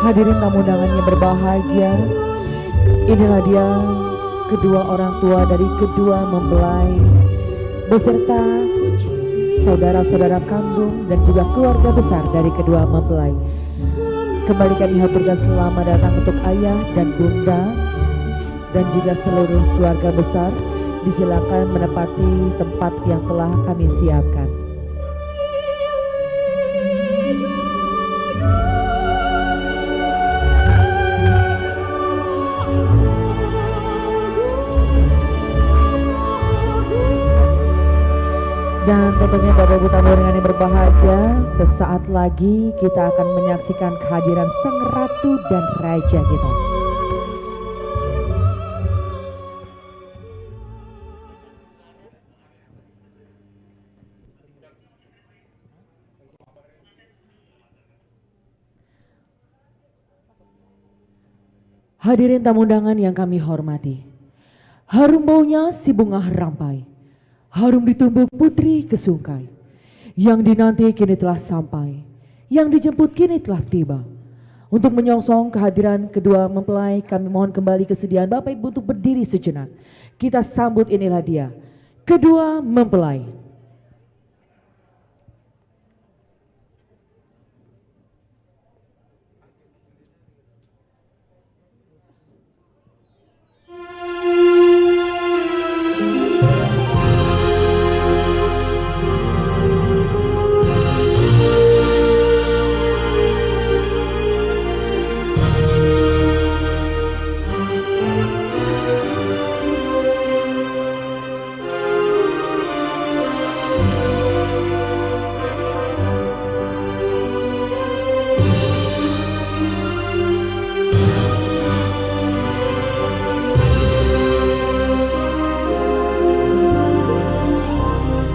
Hadirin tamu undangan yang berbahagia, inilah dia kedua orang tua dari kedua mempelai beserta saudara-saudara kandung dan juga keluarga besar dari kedua mempelai. Kembali kami haturkan selamat datang untuk ayah dan bunda dan juga seluruh keluarga besar. Disilakan menepati tempat yang telah kami siapkan. Dan tentunya Bapak Ibu tamu undangan yang berbahagia, sesaat lagi kita akan menyaksikan kehadiran Sang Ratu dan Raja kita. Hadirin tamu undangan yang kami hormati, harum baunya si bunga rampai, harum ditumbuk putri kesungkai, yang dinanti kini telah sampai, yang dijemput kini telah tiba. Untuk menyongsong kehadiran kedua mempelai, kami mohon kembali kesediaan Bapak Ibu untuk berdiri sejenak. Kita sambut, inilah dia, kedua mempelai.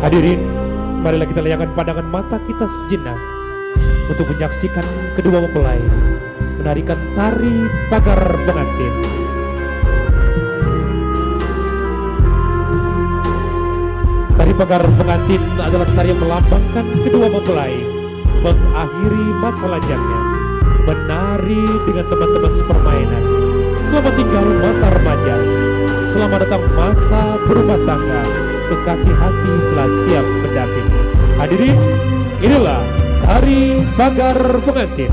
Hadirin, marilah kita layangkan pandangan mata kita sejenak untuk menyaksikan kedua mempelai menarikan tari pagar pengantin. Tari pagar pengantin adalah tari yang melambangkan kedua mempelai mengakhiri masa lajangnya, menari dengan teman-teman sepermainan. Selamat tinggal masa remaja, selamat datang masa berumah tangga. Kekasih hati telah siap mendampingi. Hadirin, inilah tari pagar pengantin.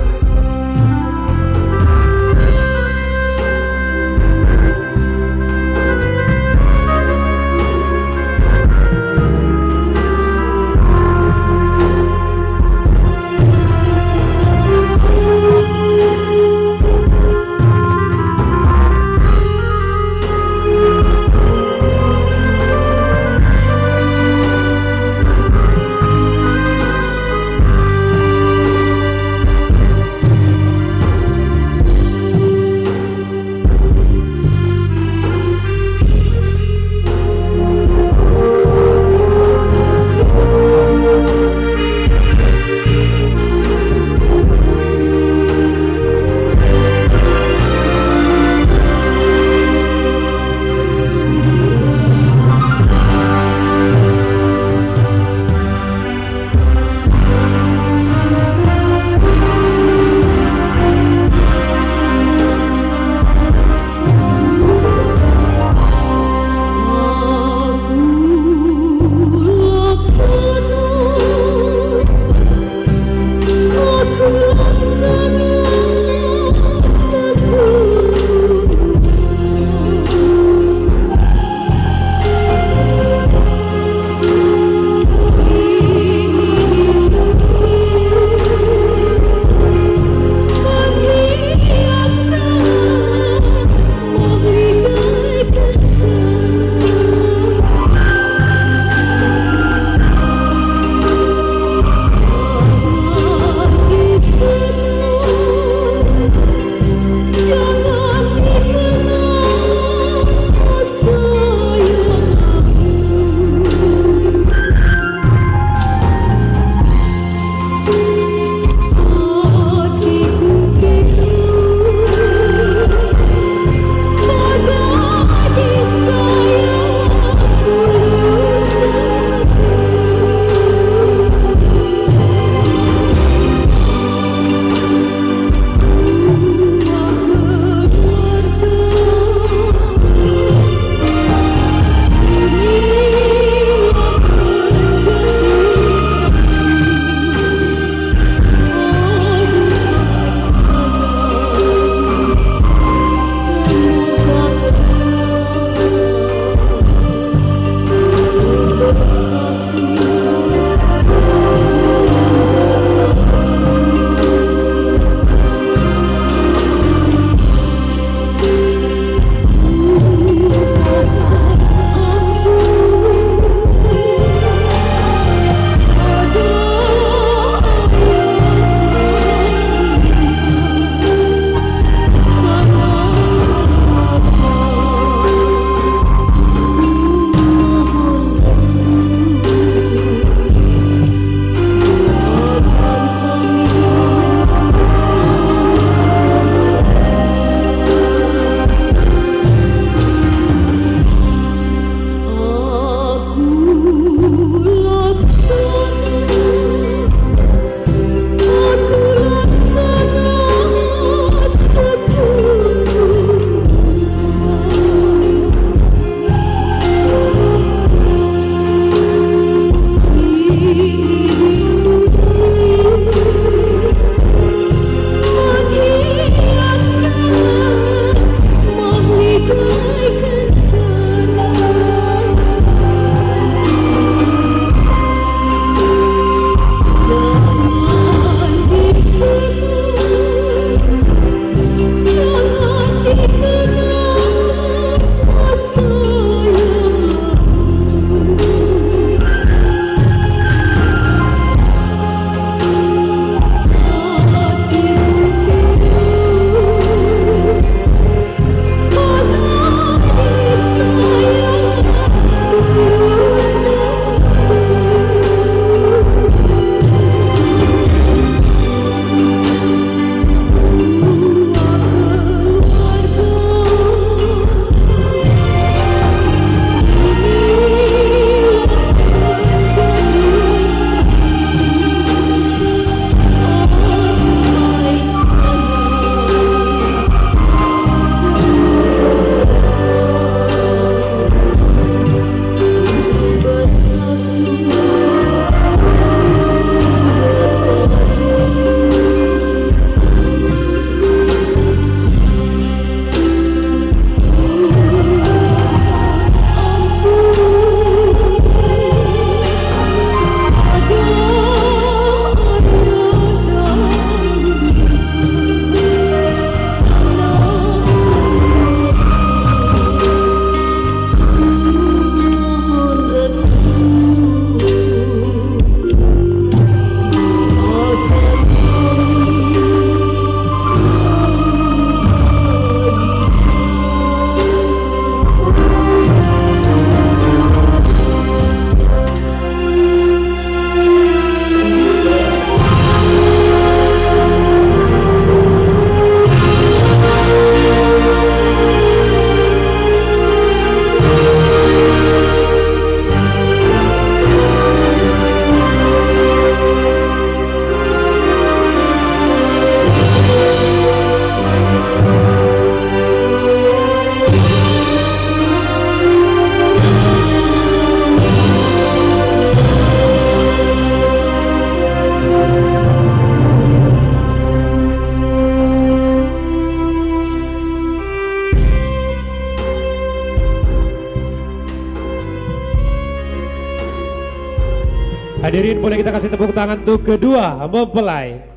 Hadirin boleh kita kasih tepuk tangan untuk kedua mempelai.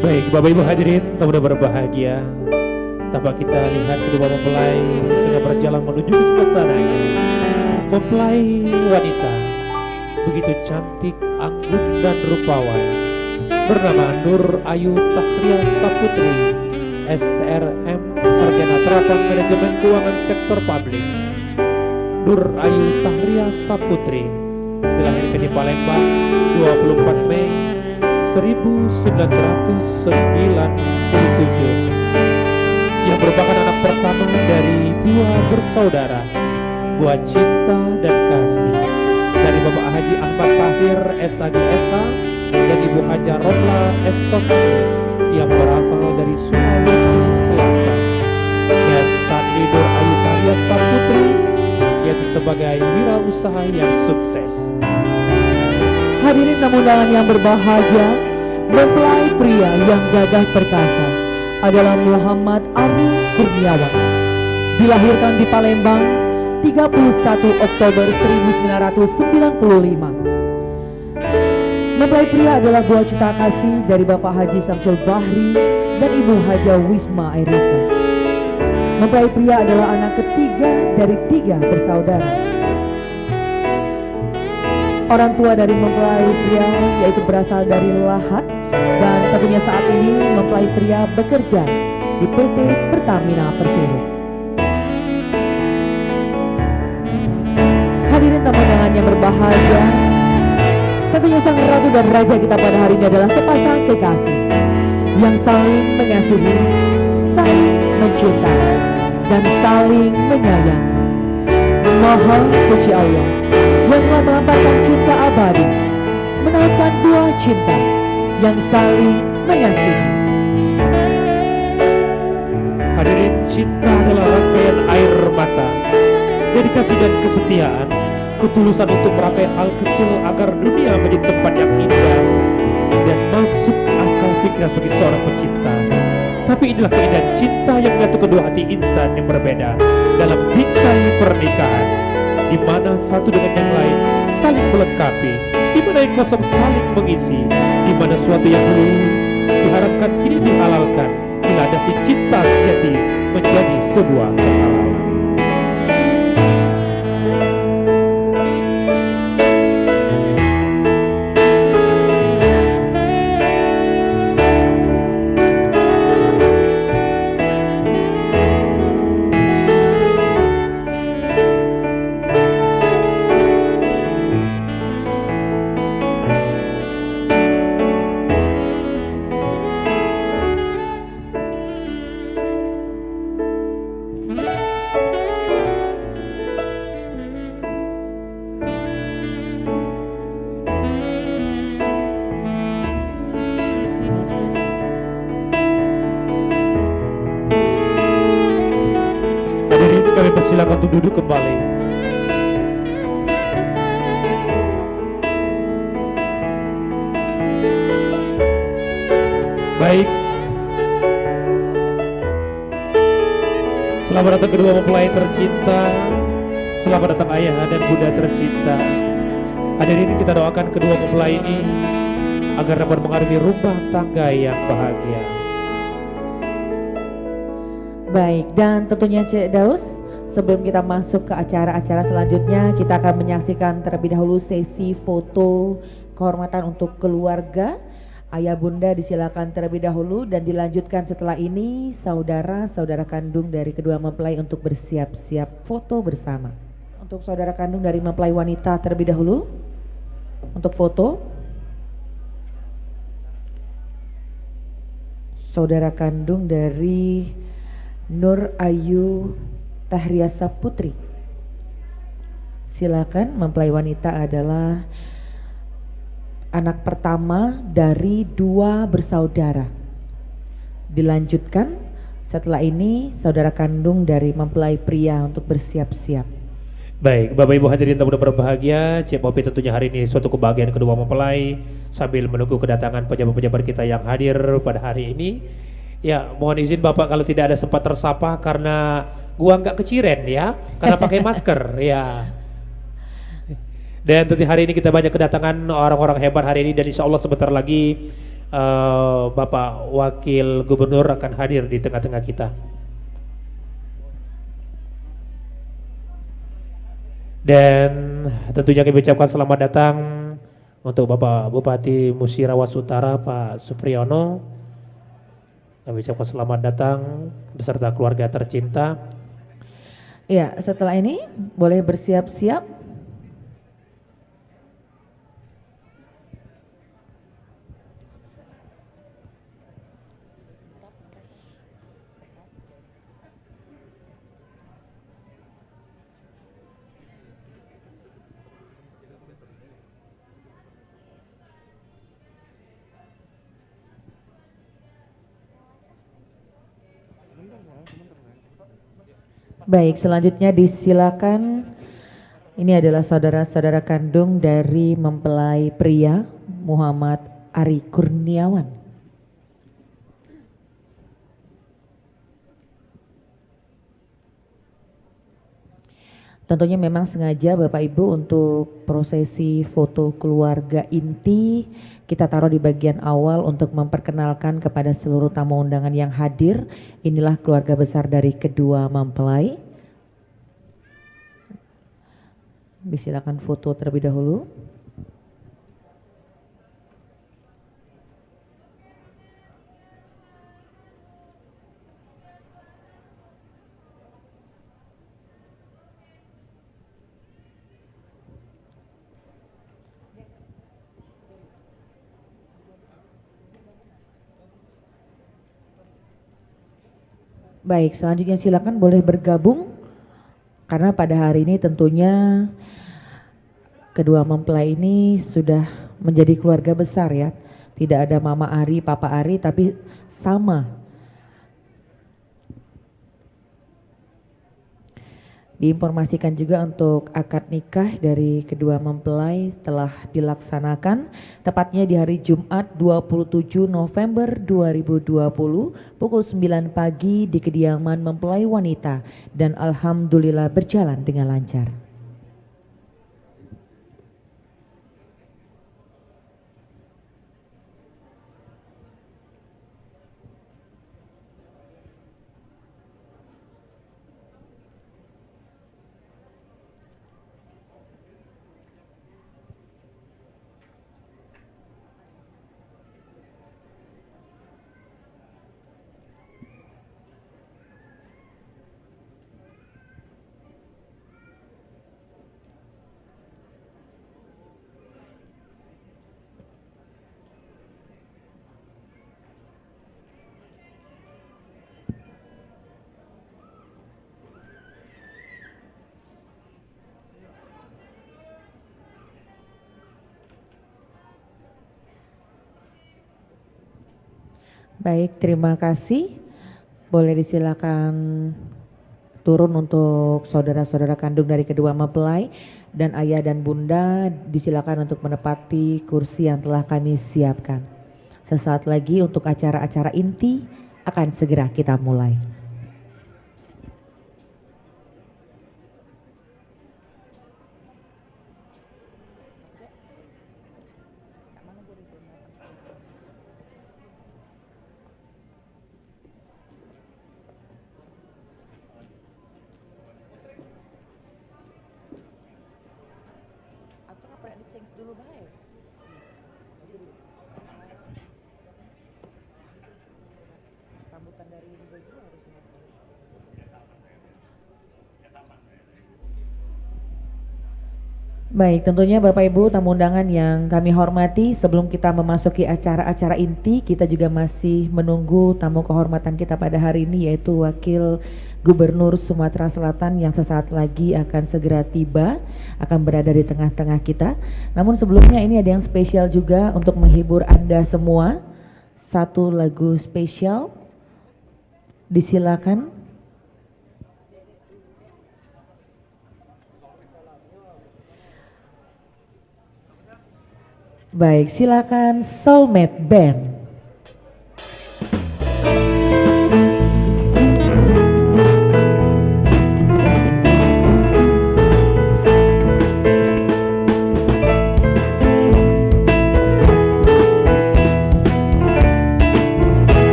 Baik, Bapak Ibu hadirin, tamu dan berbahagia. Tanpa kita lihat kedua mempelai tengah berjalan menuju ke sebelah sana. Mempelai wanita begitu cantik, anggun dan rupawan, bernama Nur Ayu Tahria Saputri, STRM Sarjana Terapan Manajemen Keuangan Sektor Publik. Nur Ayu Tahria Saputri dilahirkan di Palembang 24 Mei 1997 yang merupakan anak pertama dari dua bersaudara, buah cinta dan kasih, dari Bapak Haji Ahmad Tahir SAGSH dan Ibu Haja Romla S.Sosmi yang berasal dari Sulawesi Selatan, dan saat ini Nur Ayu Tahria Saputri yaitu sebagai wirausaha yang sukses. Hadirin tamu undangan yang berbahagia, mempelai pria yang gagah perkasa adalah Muhammad Ari Kurniawan. Dilahirkan di Palembang 31 Oktober 1995. Mempelai pria adalah buah cita kasih dari Bapak Haji Samsul Bahri dan Ibu Haja Wisma Erika. Mempelai pria adalah anak ketiga dari 3 bersaudara. Orang tua dari mempelai pria yaitu berasal dari Lahat, dan tentunya saat ini mempelai pria bekerja di PT Pertamina Persero. Hadirin tamu undangan yang berbahagia, tentunya sang ratu dan raja kita pada hari ini adalah sepasang kekasih yang saling mengasihi, saling mencintai, dan saling menyayangi. Maha suci Allah yang telah melamparkan cinta abadi, menaikkan buah cinta yang saling mengasihi. Hadirin, cinta adalah rangkaian air mata, dedikasi dan kesetiaan, ketulusan untuk merangkai hal kecil agar dunia menjadi tempat yang indah dan masuk akal pikiran bagi seorang pecinta. Tapi inilah keindahan cinta yang menyatu kedua hati insan yang berbeda dalam bingkai pernikahan, di mana satu dengan yang lain saling melengkapi, di mana yang kosong saling mengisi, di mana suatu yang dulu diharapkan kini dihalalkan bila ada si cinta sejati menjadi sebuah kehalalan. Kami persilakan untuk duduk kembali. Baik, selamat datang kedua mempelai tercinta. Selamat datang ayah dan bunda tercinta. Hadirin, kita doakan kedua mempelai ini agar dapat mengarungi rumah tangga yang bahagia. Baik, dan tentunya Cek Daus, sebelum kita masuk ke acara-acara selanjutnya, kita akan menyaksikan terlebih dahulu sesi foto kehormatan untuk keluarga. Ayah bunda disilakan terlebih dahulu, dan dilanjutkan setelah ini saudara-saudara kandung dari kedua mempelai untuk bersiap-siap foto bersama. Untuk saudara kandung dari mempelai wanita terlebih dahulu untuk foto. Saudara kandung dari Nur Ayu Tahria Saputri Silakan, mempelai wanita adalah anak pertama dari 2 bersaudara. Dilanjutkan setelah ini saudara kandung dari mempelai pria untuk bersiap-siap. Baik, Bapak Ibu hadirin tamu dan berbahagia, CPOP tentunya hari ini suatu kebahagiaan kedua mempelai sambil menunggu kedatangan pejabat-pejabat kita yang hadir pada hari ini. Ya, mohon izin Bapak kalau tidak ada sempat tersapa karena gua nggak keciren ya, karena pakai masker ya. Dan tentu hari ini kita banyak kedatangan orang-orang hebat hari ini dan insya Allah sebentar lagi Bapak Wakil Gubernur akan hadir di tengah-tengah kita. Dan tentunya kami ucapkan selamat datang untuk Bapak Bupati Musirawas Utara Pak Supriyono. Kami ucapkan selamat datang beserta keluarga tercinta. Ya, setelah ini boleh bersiap-siap. Baik, selanjutnya disilakan. Ini adalah saudara-saudara kandung dari mempelai pria Muhammad Ari Kurniawan. Tentunya memang sengaja Bapak Ibu untuk prosesi foto keluarga inti kita taruh di bagian awal untuk memperkenalkan kepada seluruh tamu undangan yang hadir. Inilah keluarga besar dari kedua mempelai. Disilakan foto terlebih dahulu. Baik, selanjutnya silakan boleh bergabung karena pada hari ini tentunya kedua mempelai ini sudah menjadi keluarga besar ya. Tidak ada Mama Ari, Papa Ari tapi sama. Diinformasikan juga untuk akad nikah dari kedua mempelai telah dilaksanakan tepatnya di hari Jumat 27 November 2020 pukul 9 pagi di kediaman mempelai wanita dan alhamdulillah berjalan dengan lancar. Baik, terima kasih. Boleh disilakan turun untuk saudara-saudara kandung dari kedua mempelai dan ayah dan bunda disilakan untuk menepati kursi yang telah kami siapkan. Sesaat lagi untuk acara-acara inti akan segera kita mulai. Baik, tentunya Bapak Ibu tamu undangan yang kami hormati, sebelum kita memasuki acara-acara inti, kita juga masih menunggu tamu kehormatan kita pada hari ini, yaitu Wakil Gubernur Sumatera Selatan yang sesaat lagi akan segera tiba, akan berada di tengah-tengah kita. Namun sebelumnya ini ada yang spesial juga untuk menghibur Anda semua, satu lagu spesial, disilakan. Baik, silakan Soulmate Band.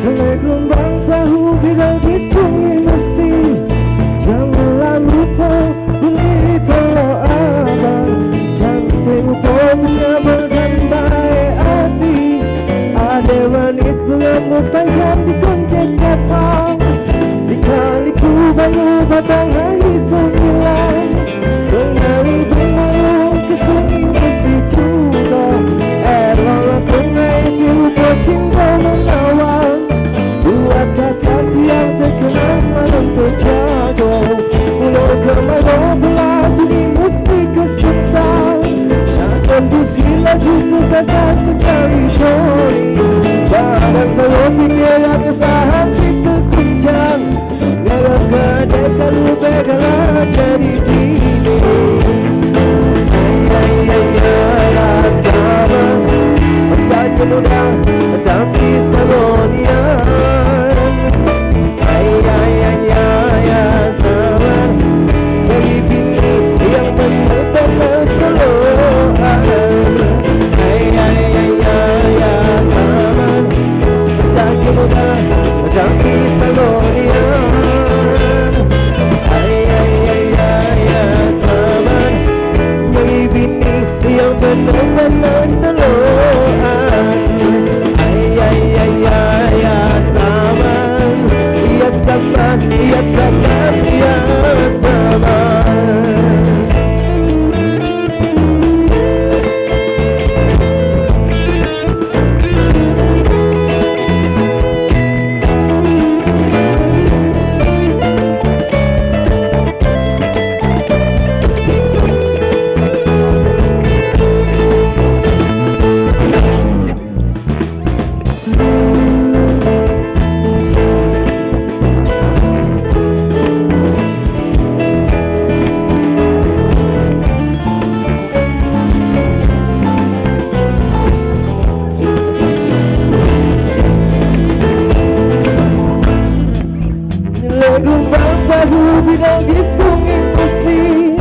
Selai gelombang tahu bila di sungai Mesir, janganlah lupa beli telur abang. Punya bergambar hati, ada manis berambut panjang di kunci kapal. Di kaliku bangun batang hari 9, menari bermain ke sungai Mesir juga. Eloklah kenai si rupa cinta menawan, buat kakasi yang terkenal malam terjaga. Pulau kemarau belah sungai Mesir kesuksaan, pusing laju tersasar ke teritori. Badan saya pikiran kesah hati terguncang, gara kedai kalau begala jadi bini. Sama bertanya mudah tapi salonian. Sama dari bini yang benar-benar seloan. Mudah tapi salonian. Saman nyari bini yang benar-benar seteloan. Saman, ya saman, ya saman, ya saman. Bila di sungai Mesir,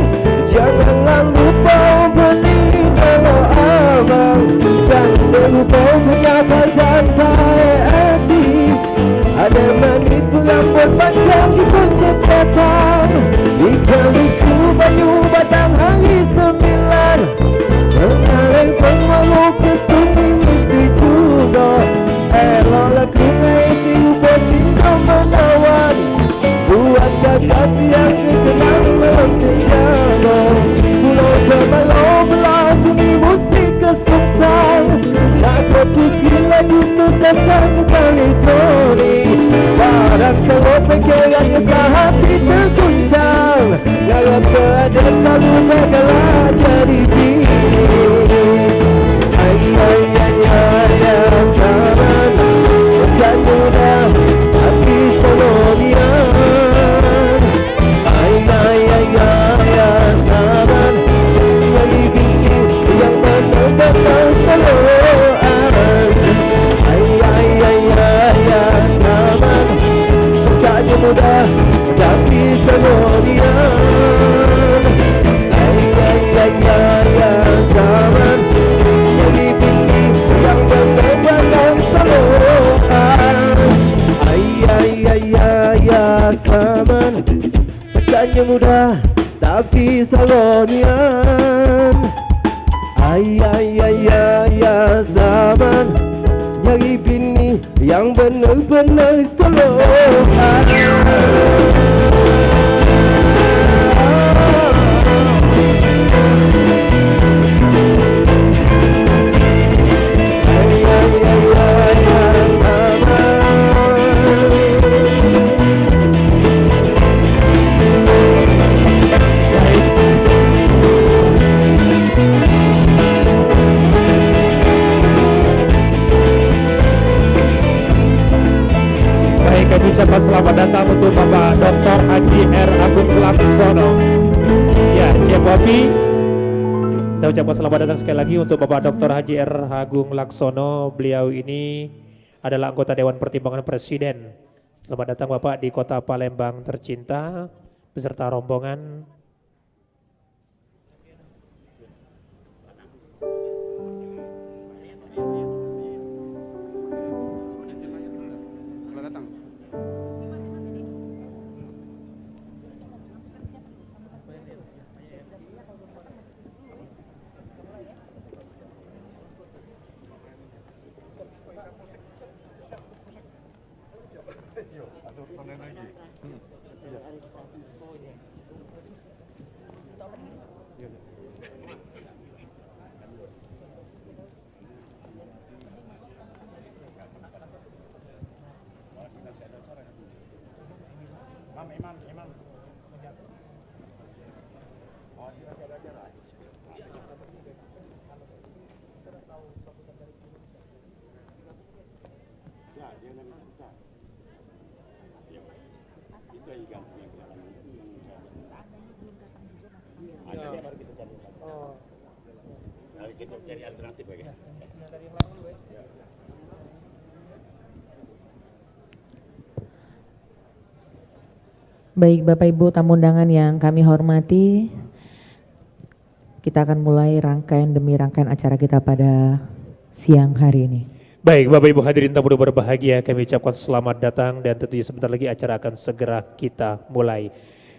janganlah lupa beli telur abang. Jangan lupa menyapa dan baik hati, ada manis berambut panjang di kunci kapal. Ikan itu banyu batang hari 9, mengalir pengaruh ke sungai Mesir juga. Eloklah kenai si rupa cinta menawan, buat kakasi yang terkenal malam terjaga. Pulau kemarau belah sungai Mesir kesuksaan, nak kau pusing lagi tersasar ke teritori. Barang serut pikiran kesah hati terguncang, garap keadaan kalau begala jadi bini. Saman hujan mudah tapi salonian. Saman nyari bini yang benar-benar seloan. Saman bertanya mudah tapi salonian. Saman nyari bini yang benar-benar seloan. Saman bertanya mudah tapi salonian. Zaman nyari bini yang benar-benar setelah. R. Agung Laksono. Ya, Cik Wapi, kita ucapkan selamat datang sekali lagi untuk Bapak Dr. Haji R. Agung Laksono. Beliau ini adalah anggota Dewan Pertimbangan Presiden. Selamat datang Bapak di Kota Palembang tercinta beserta rombongan. Kita cari alternatif ya. Baik Bapak Ibu tamu undangan yang kami hormati, kita akan mulai rangkaian demi rangkaian acara kita pada siang hari ini. Baik Bapak Ibu hadirin tamu berbahagia, kami ucapkan selamat datang dan tentunya sebentar lagi acara akan segera kita mulai.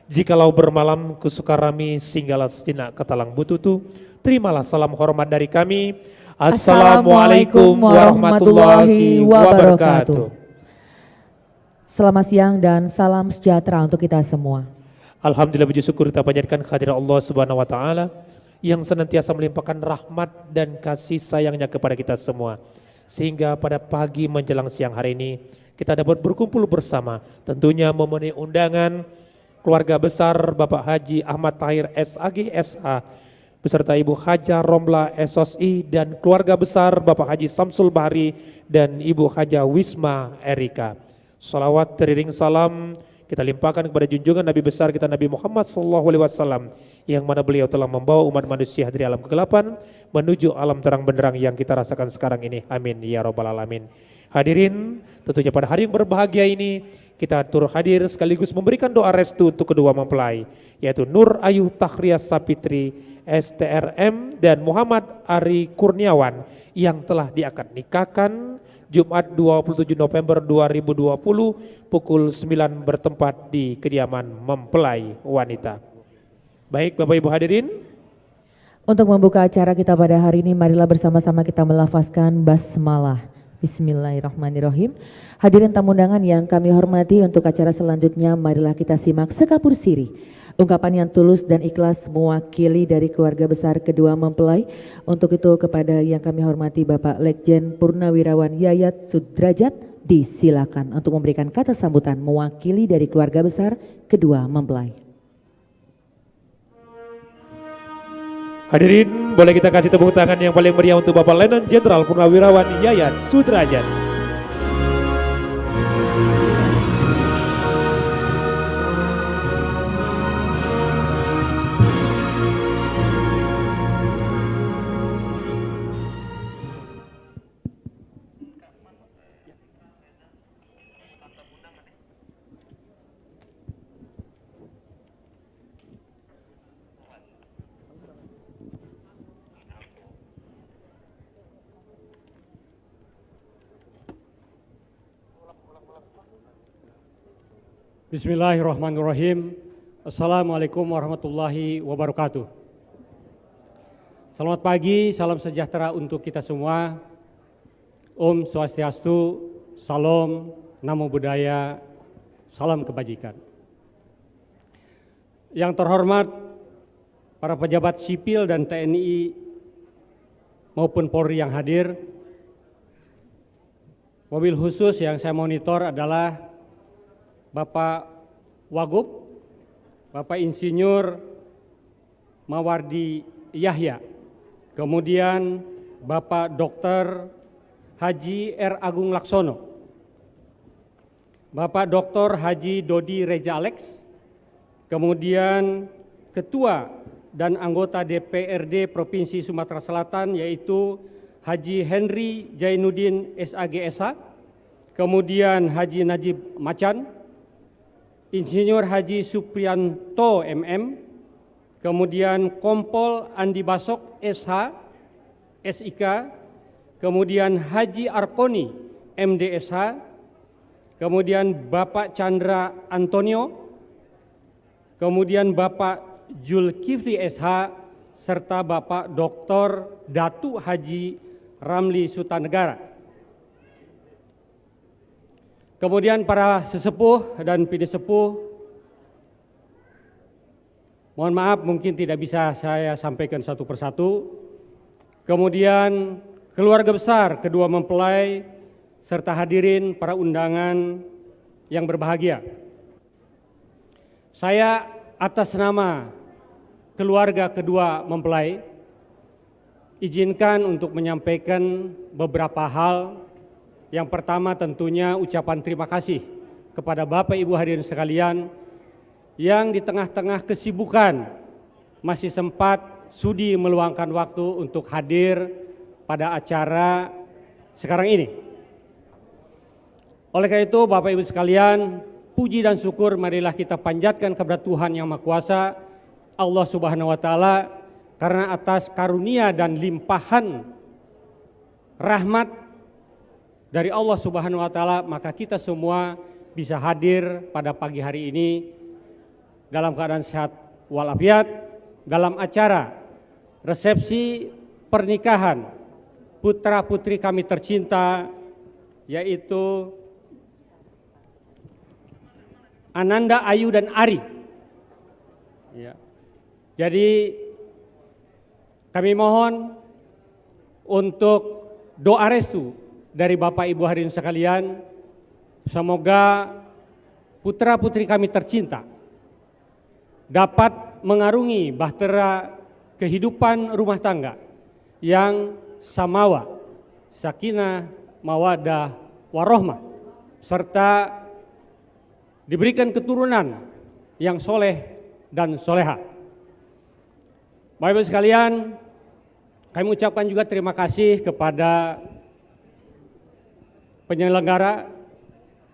Jikalau bermalam kusukarami singgahlah sejenak ke talang bututu, terimalah salam hormat dari kami. Assalamualaikum warahmatullahi wabarakatuh. Selamat siang dan salam sejahtera untuk kita semua. Alhamdulillah puji syukur kita panjatkan kehadirat Allah Subhanahu wa taala yang senantiasa melimpahkan rahmat dan kasih sayangnya kepada kita semua. Sehingga pada pagi menjelang siang hari ini kita dapat berkumpul bersama, tentunya memenuhi undangan keluarga besar Bapak Haji Ahmad Tahir SAG SH beserta Ibu Haja Romla SOSI dan keluarga besar Bapak Haji Samsul Bahri dan Ibu Haja Wisma Erika. Salawat teriring salam kita limpahkan kepada junjungan Nabi besar kita Nabi Muhammad SAW yang mana beliau telah membawa umat manusia dari alam kegelapan menuju alam terang benderang yang kita rasakan sekarang ini. Amin ya robbal alamin. Hadirin, tentunya pada hari yang berbahagia ini kita turut hadir sekaligus memberikan doa restu untuk kedua mempelai, yaitu Nur Ayu Tahriah Sapitri STRM dan Muhammad Ari Kurniawan yang telah diakad nikahkan Jumat 27 November 2020 pukul 9 bertempat di kediaman mempelai wanita. Baik Bapak Ibu hadirin, untuk membuka acara kita pada hari ini, marilah bersama-sama kita melafazkan basmalah. Bismillahirrahmanirrahim. Hadirin tamu undangan yang kami hormati, untuk acara selanjutnya marilah kita simak sekapur siri, ungkapan yang tulus dan ikhlas mewakili dari keluarga besar kedua mempelai. Untuk itu kepada yang kami hormati Bapak Legjen Purnawirawan Yayat Sudrajat, disilakan untuk memberikan kata sambutan mewakili dari keluarga besar kedua mempelai. hadirin boleh kita kasih tepuk tangan yang paling meriah untuk Bapak Letnan Jenderal Purnawirawan Yayat Sudrajat. Bismillahirrahmanirrahim. Assalamualaikum warahmatullahi wabarakatuh. Selamat pagi, salam sejahtera untuk kita semua. Om Swastiastu, Salam, Namo Buddhaya, salam kebajikan. Yang terhormat para pejabat sipil dan TNI maupun Polri yang hadir. Mobil khusus yang saya monitor adalah Bapak Wagub, Bapak Insinyur Mawardi Yahya, kemudian Bapak Dr. Haji R. Agung Laksono, Bapak Dr. Haji Dodi Reja Alex, kemudian Ketua dan anggota DPRD Provinsi Sumatera Selatan yaitu Haji Henry Jainuddin SAGSH, kemudian Haji Najib Macan, Insinyur Haji Suprianto MM, kemudian Kompol Andi Basok SH, SIK, kemudian Haji Arkoni MDSH, kemudian Bapak Chandra Antonio, kemudian Bapak Zulkifli SH, serta Bapak Dr. Datu Haji Ramli Sutanegara. Kemudian para sesepuh dan pidi sepuh, mohon maaf mungkin tidak bisa saya sampaikan satu persatu. Kemudian keluarga besar kedua mempelai serta hadirin para undangan yang berbahagia. Saya atas nama keluarga kedua mempelai izinkan untuk menyampaikan beberapa hal. Yang pertama tentunya ucapan terima kasih kepada Bapak Ibu hadirin sekalian yang di tengah-tengah kesibukan masih sempat sudi meluangkan waktu untuk hadir pada acara sekarang ini. Oleh karena itu Bapak Ibu sekalian, puji dan syukur marilah kita panjatkan kepada Tuhan Yang Maha Kuasa, Allah Subhanahu wa taala, karena atas karunia dan limpahan rahmat dari Allah Subhanahu wa taala maka kita semua bisa hadir pada pagi hari ini dalam keadaan sehat walafiat dalam acara resepsi pernikahan putra putri kami tercinta yaitu Ananda Ayu dan Ari. Ya. Jadi kami mohon untuk doa restu dari Bapak Ibu hadirin sekalian, semoga putra putri kami tercinta dapat mengarungi bahtera kehidupan rumah tangga yang samawa, sakinah, mawadah, warohmah, serta diberikan keturunan yang soleh dan soleha. Bapak Ibu sekalian, kami ucapkan juga terima kasih kepada penyelenggara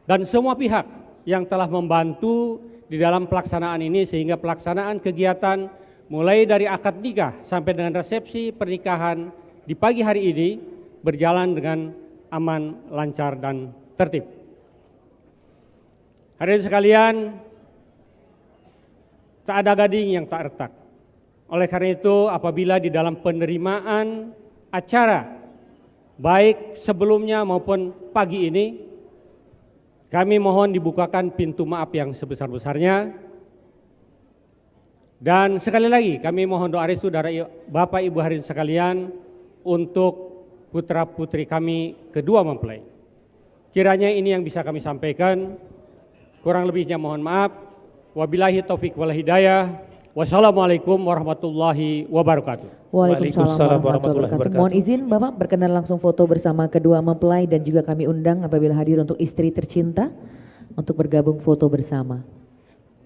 dan semua pihak yang telah membantu di dalam pelaksanaan ini sehingga pelaksanaan kegiatan mulai dari akad nikah sampai dengan resepsi pernikahan di pagi hari ini berjalan dengan aman, lancar, dan tertib. Hadirin sekalian, tak ada gading yang tak retak. Oleh karena itu apabila di dalam penerimaan acara baik sebelumnya maupun pagi ini, kami mohon dibukakan pintu maaf yang sebesar-besarnya. Dan sekali lagi kami mohon doa restu dari Bapak Ibu hadirin sekalian untuk putra putri kami kedua mempelai. Kiranya ini yang bisa kami sampaikan. Kurang lebihnya mohon maaf. Wabillahi taufik wal hidayah. Wassalamualaikum warahmatullahi wabarakatuh. Waalaikumsalam warahmatullahi wabarakatuh. Mohon izin Bapak berkenan langsung foto bersama kedua mempelai dan juga kami undang apabila hadir untuk istri tercinta untuk bergabung foto bersama.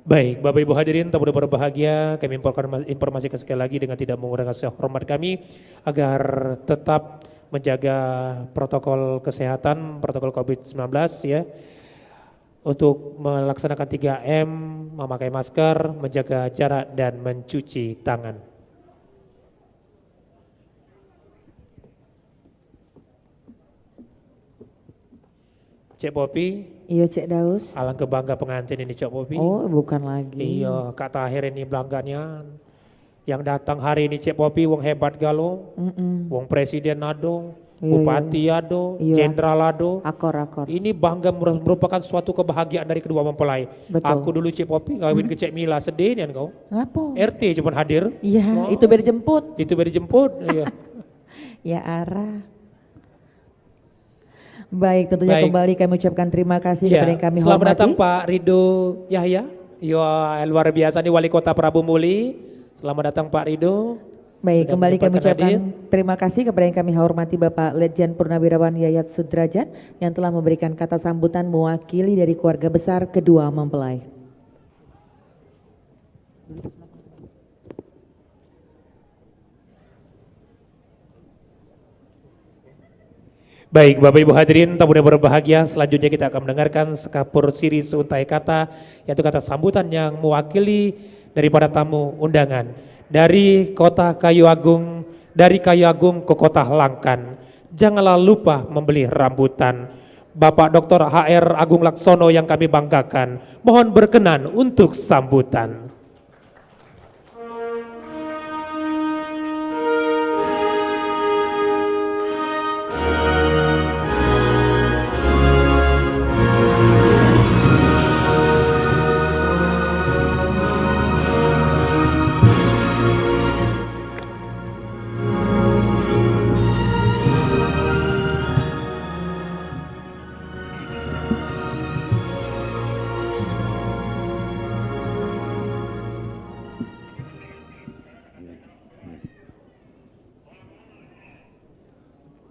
Baik, Bapak Ibu hadirin tamu berbahagia, kami informasikan sekali lagi dengan tidak mengurangi hormat kami agar tetap menjaga protokol kesehatan, protokol COVID-19 ya. Untuk melaksanakan 3M, memakai masker, menjaga jarak dan mencuci tangan. Cek Popi. Iya Cek Daus. Alangkah bangga pengantin ini Cek Popi. Oh bukan lagi. Iya Kak Tahir ini belangganya. Yang datang hari ini Cek Popi wong hebat galo. Wong presiden ado. Bupati ado, jenderal ado. Akor. Ini bangga merupakan suatu kebahagiaan dari kedua mempelai. Betul. Aku dulu Cik Popi kawin ke Cik Mila, sedih nih kau. Apa? RT cuma hadir. Iya, itu baru jemput. Itu baru jemput. Iya. Ya arah. Baik, tentunya Baik. kembali kami ucapkan terima kasih Ya, kepada yang kami selamat hormati. datang Pak Rido Yahya. Luar biasa nih Wali Kota Prabu Muli. Selamat datang Pak Rido. Baik, Sudah kembali kami menyempatkan ucapkan hadir. terima kasih kepada yang kami hormati Bapak Letjen Purnawirawan Yayat Sudrajat yang telah memberikan kata sambutan mewakili dari keluarga besar kedua mempelai. Baik, Bapak Ibu hadirin tamu yang berbahagia, selanjutnya kita akan mendengarkan sekapur siri seuntai kata, yaitu kata sambutan yang mewakili daripada tamu undangan dari Kota Kayu Agung, dari Kayu Agung ke Kota Langkan. Janganlah lupa membeli rambutan. Bapak Dr. HR Agung Laksono yang kami banggakan, mohon berkenan untuk sambutan.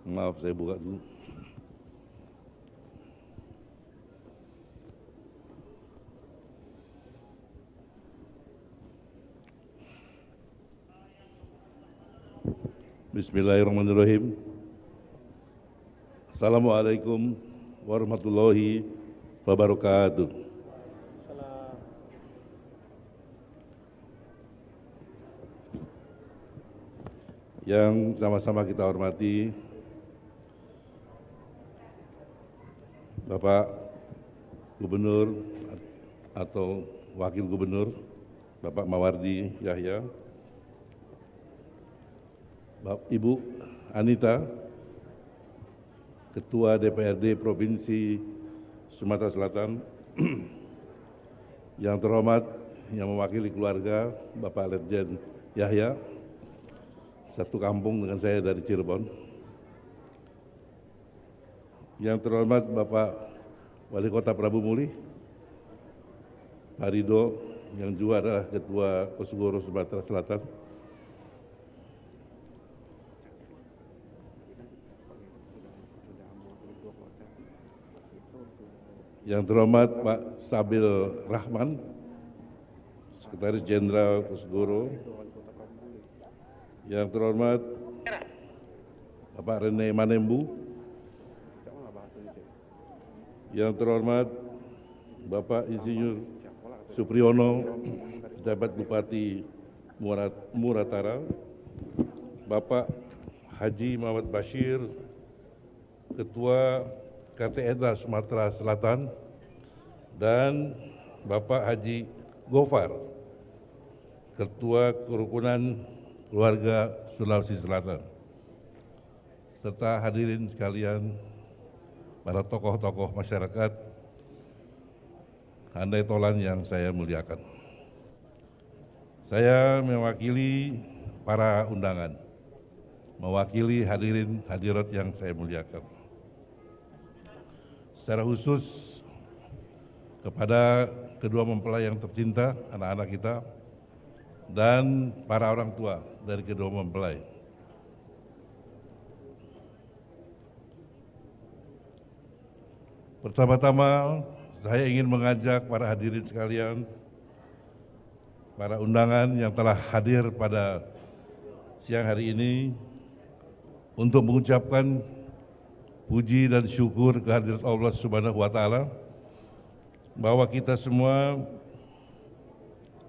Maaf, saya buka dulu. Bismillahirrahmanirrahim. Assalamualaikum warahmatullahi wabarakatuh. Yang sama-sama kita hormati Bapak Gubernur atau Wakil Gubernur Bapak Mawardi Yahya, Ibu Anita, Ketua DPRD Provinsi Sumatera Selatan, yang terhormat yang mewakili keluarga Bapak Letjen Yahya, satu kampung dengan saya dari Cirebon. Yang terhormat Bapak Wali Kota Prabu Muli, Pak Ridho, yang juga adalah Ketua Kosgoro Sumatera Selatan. Yang terhormat Pak Sabil Rahman, Sekretaris Jenderal Kosgoro. Yang terhormat Bapak Rene Manembu. Yang terhormat Bapak Insinyur Supriyono, Pejabat Bupati Muratara, Bapak Haji Muhammad Bashir, Ketua KTNA Sumatera Selatan, dan Bapak Haji Gofar, Ketua Kerukunan Keluarga Sulawesi Selatan, serta hadirin sekalian, para tokoh-tokoh masyarakat, handai tolan yang saya muliakan. Saya mewakili para undangan, mewakili hadirin hadirat yang saya muliakan. Secara khusus kepada kedua mempelai yang tercinta, anak-anak kita, dan para orang tua dari kedua mempelai. Pertama-tama saya ingin mengajak para hadirin sekalian, para undangan yang telah hadir pada siang hari ini untuk mengucapkan puji dan syukur kehadirat Allah Subhanahu wa Ta'ala bahwa kita semua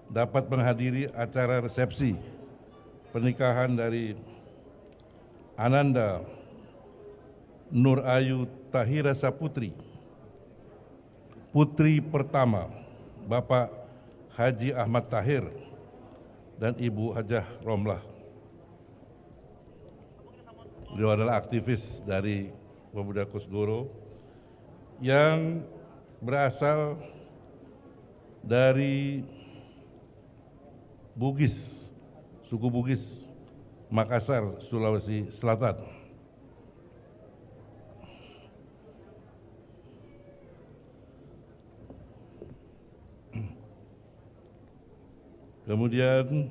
dapat menghadiri acara resepsi pernikahan dari Ananda Nur Ayu Tahira Saputri, putri pertama Bapak Haji Ahmad Tahir dan Ibu Hajah Romlah. Beliau adalah aktivis dari Pemuda Kosgoro yang berasal dari Bugis, suku Bugis, Makassar, Sulawesi Selatan. Kemudian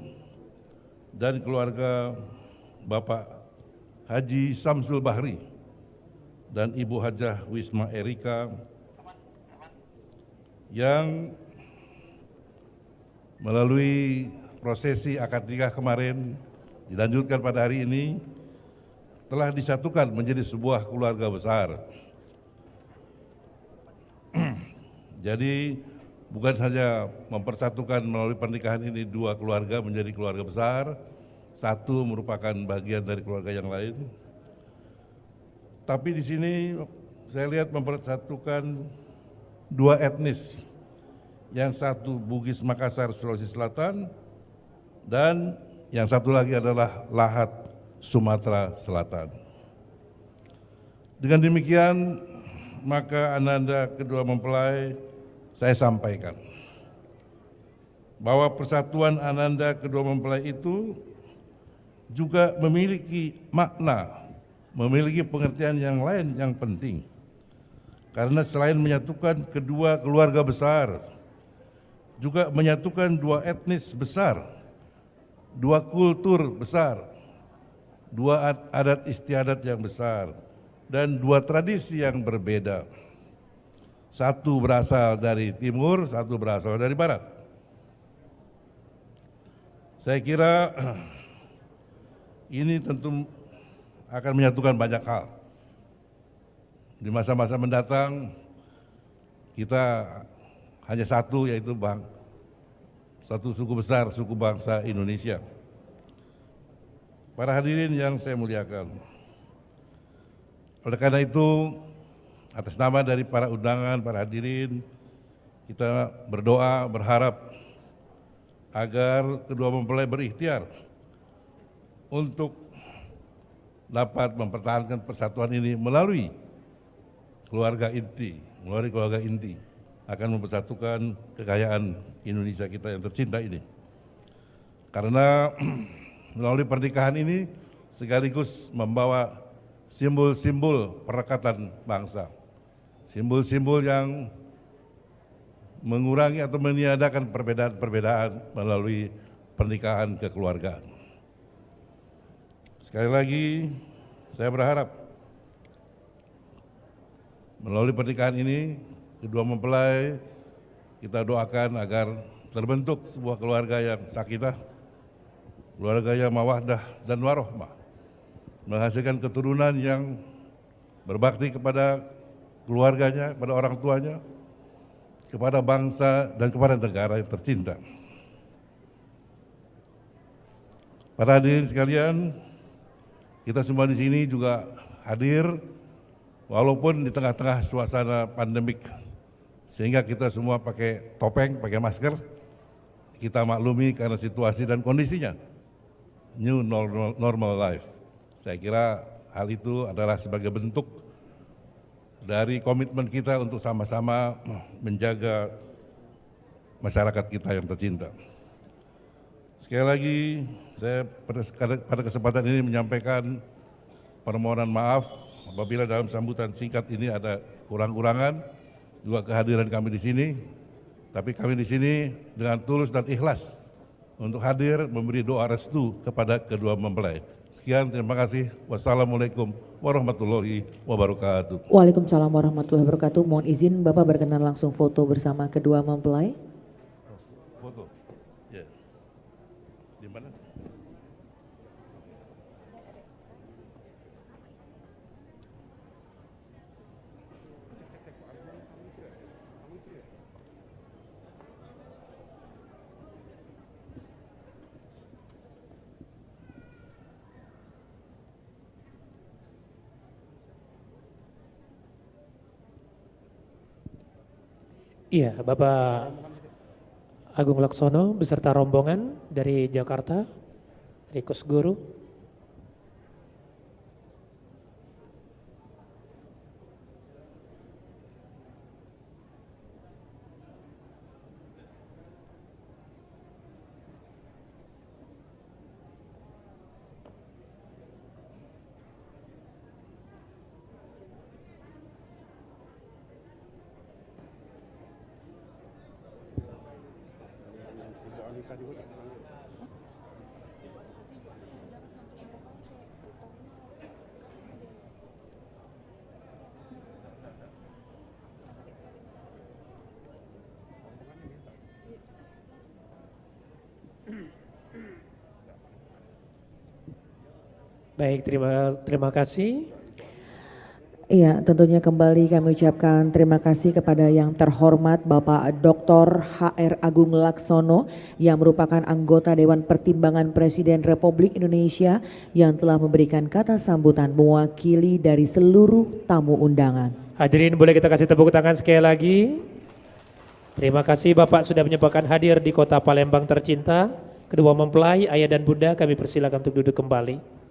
dan keluarga Bapak Haji Samsul Bahri dan Ibu Hajah Wisma Erika yang melalui prosesi akad nikah kemarin dilanjutkan pada hari ini telah disatukan menjadi sebuah keluarga besar. Jadi bukan saja mempersatukan melalui pernikahan ini dua keluarga menjadi keluarga besar, satu merupakan bagian dari keluarga yang lain. Tapi di sini saya lihat mempersatukan dua etnis, yang satu Bugis Makassar, Sulawesi Selatan, dan yang satu lagi adalah Lahat, Sumatera Selatan. Dengan demikian, maka ananda kedua mempelai saya sampaikan bahwa persatuan ananda kedua mempelai itu juga memiliki makna, memiliki pengertian yang lain yang penting. Karena selain menyatukan kedua keluarga besar, juga menyatukan dua etnis besar, dua kultur besar, dua adat istiadat yang besar, dan dua tradisi yang berbeda. Satu berasal dari timur, satu berasal dari barat. Saya kira ini tentu akan menyatukan banyak hal. Di masa-masa mendatang kita hanya satu, yaitu satu suku besar, suku bangsa Indonesia. Para hadirin yang saya muliakan, oleh karena itu, atas nama dari para undangan, para hadirin, kita berdoa, berharap agar kedua mempelai berikhtiar untuk dapat mempertahankan persatuan ini melalui keluarga inti, akan mempersatukan kekayaan Indonesia kita yang tercinta ini. Karena melalui pernikahan ini sekaligus membawa simbol-simbol perekatan bangsa, simbol-simbol yang mengurangi atau meniadakan perbedaan-perbedaan melalui pernikahan kekeluargaan. Sekali lagi, saya berharap melalui pernikahan ini, kedua mempelai kita doakan agar terbentuk sebuah keluarga yang sakinah, keluarga yang mawaddah dan warohmah, menghasilkan keturunan yang berbakti kepada keluarganya, kepada orang tuanya, kepada bangsa dan kepada negara yang tercinta. Para hadirin sekalian, kita semua di sini juga hadir walaupun di tengah-tengah suasana pandemik, sehingga kita semua pakai topeng, pakai masker. Kita maklumi karena situasi dan kondisinya. New normal life. Saya kira hal itu adalah sebagai bentuk dari komitmen kita untuk sama-sama menjaga masyarakat kita yang tercinta. Sekali lagi, saya pada kesempatan ini menyampaikan permohonan maaf apabila dalam sambutan singkat ini ada kurang-kurangan, juga kehadiran kami di sini. Tapi kami di sini dengan tulus dan ikhlas untuk hadir memberi doa restu kepada kedua mempelai. Sekian, terima kasih. Wassalamualaikum warahmatullahi wabarakatuh. Waalaikumsalam warahmatullahi wabarakatuh. Mohon izin Bapak berkenan langsung foto bersama kedua mempelai. Foto. Ya. Di mana? Iya, Bapak Agung Laksono beserta rombongan dari Jakarta, dari Kosguru. Baik, terima kasih. Iya, tentunya kembali kami ucapkan terima kasih kepada yang terhormat Bapak Dr. HR Agung Laksono yang merupakan anggota Dewan Pertimbangan Presiden Republik Indonesia yang telah memberikan kata sambutan mewakili dari seluruh tamu undangan. Hadirin boleh kita kasih tepuk tangan sekali lagi. Terima kasih Bapak sudah menyempatkan hadir di kota Palembang tercinta. Kedua mempelai, ayah dan bunda kami persilakan untuk duduk kembali.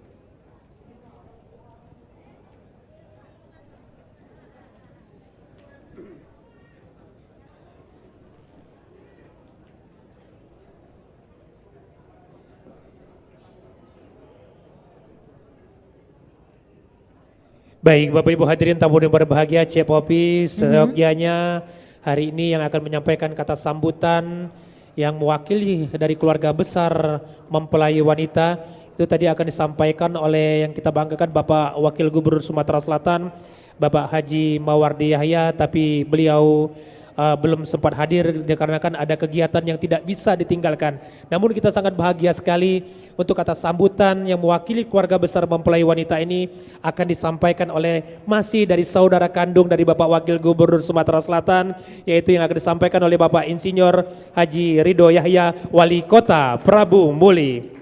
Baik Bapak Ibu hadirin tamu yang berbahagia, Cik Popi seyogyanya hari ini yang akan menyampaikan kata sambutan yang mewakili dari keluarga besar mempelai wanita itu tadi akan disampaikan oleh yang kita banggakan Bapak Wakil Gubernur Sumatera Selatan Bapak Haji Mawardi Yahya, tapi beliau belum sempat hadir dikarenakan ada kegiatan yang tidak bisa ditinggalkan. Namun kita sangat bahagia sekali untuk kata sambutan yang mewakili keluarga besar mempelai wanita ini akan disampaikan oleh masih dari saudara kandung dari Bapak Wakil Gubernur Sumatera Selatan, yaitu yang akan disampaikan oleh Bapak Insinyur Haji Ridho Yahya, Wali Kota Prabu Muli.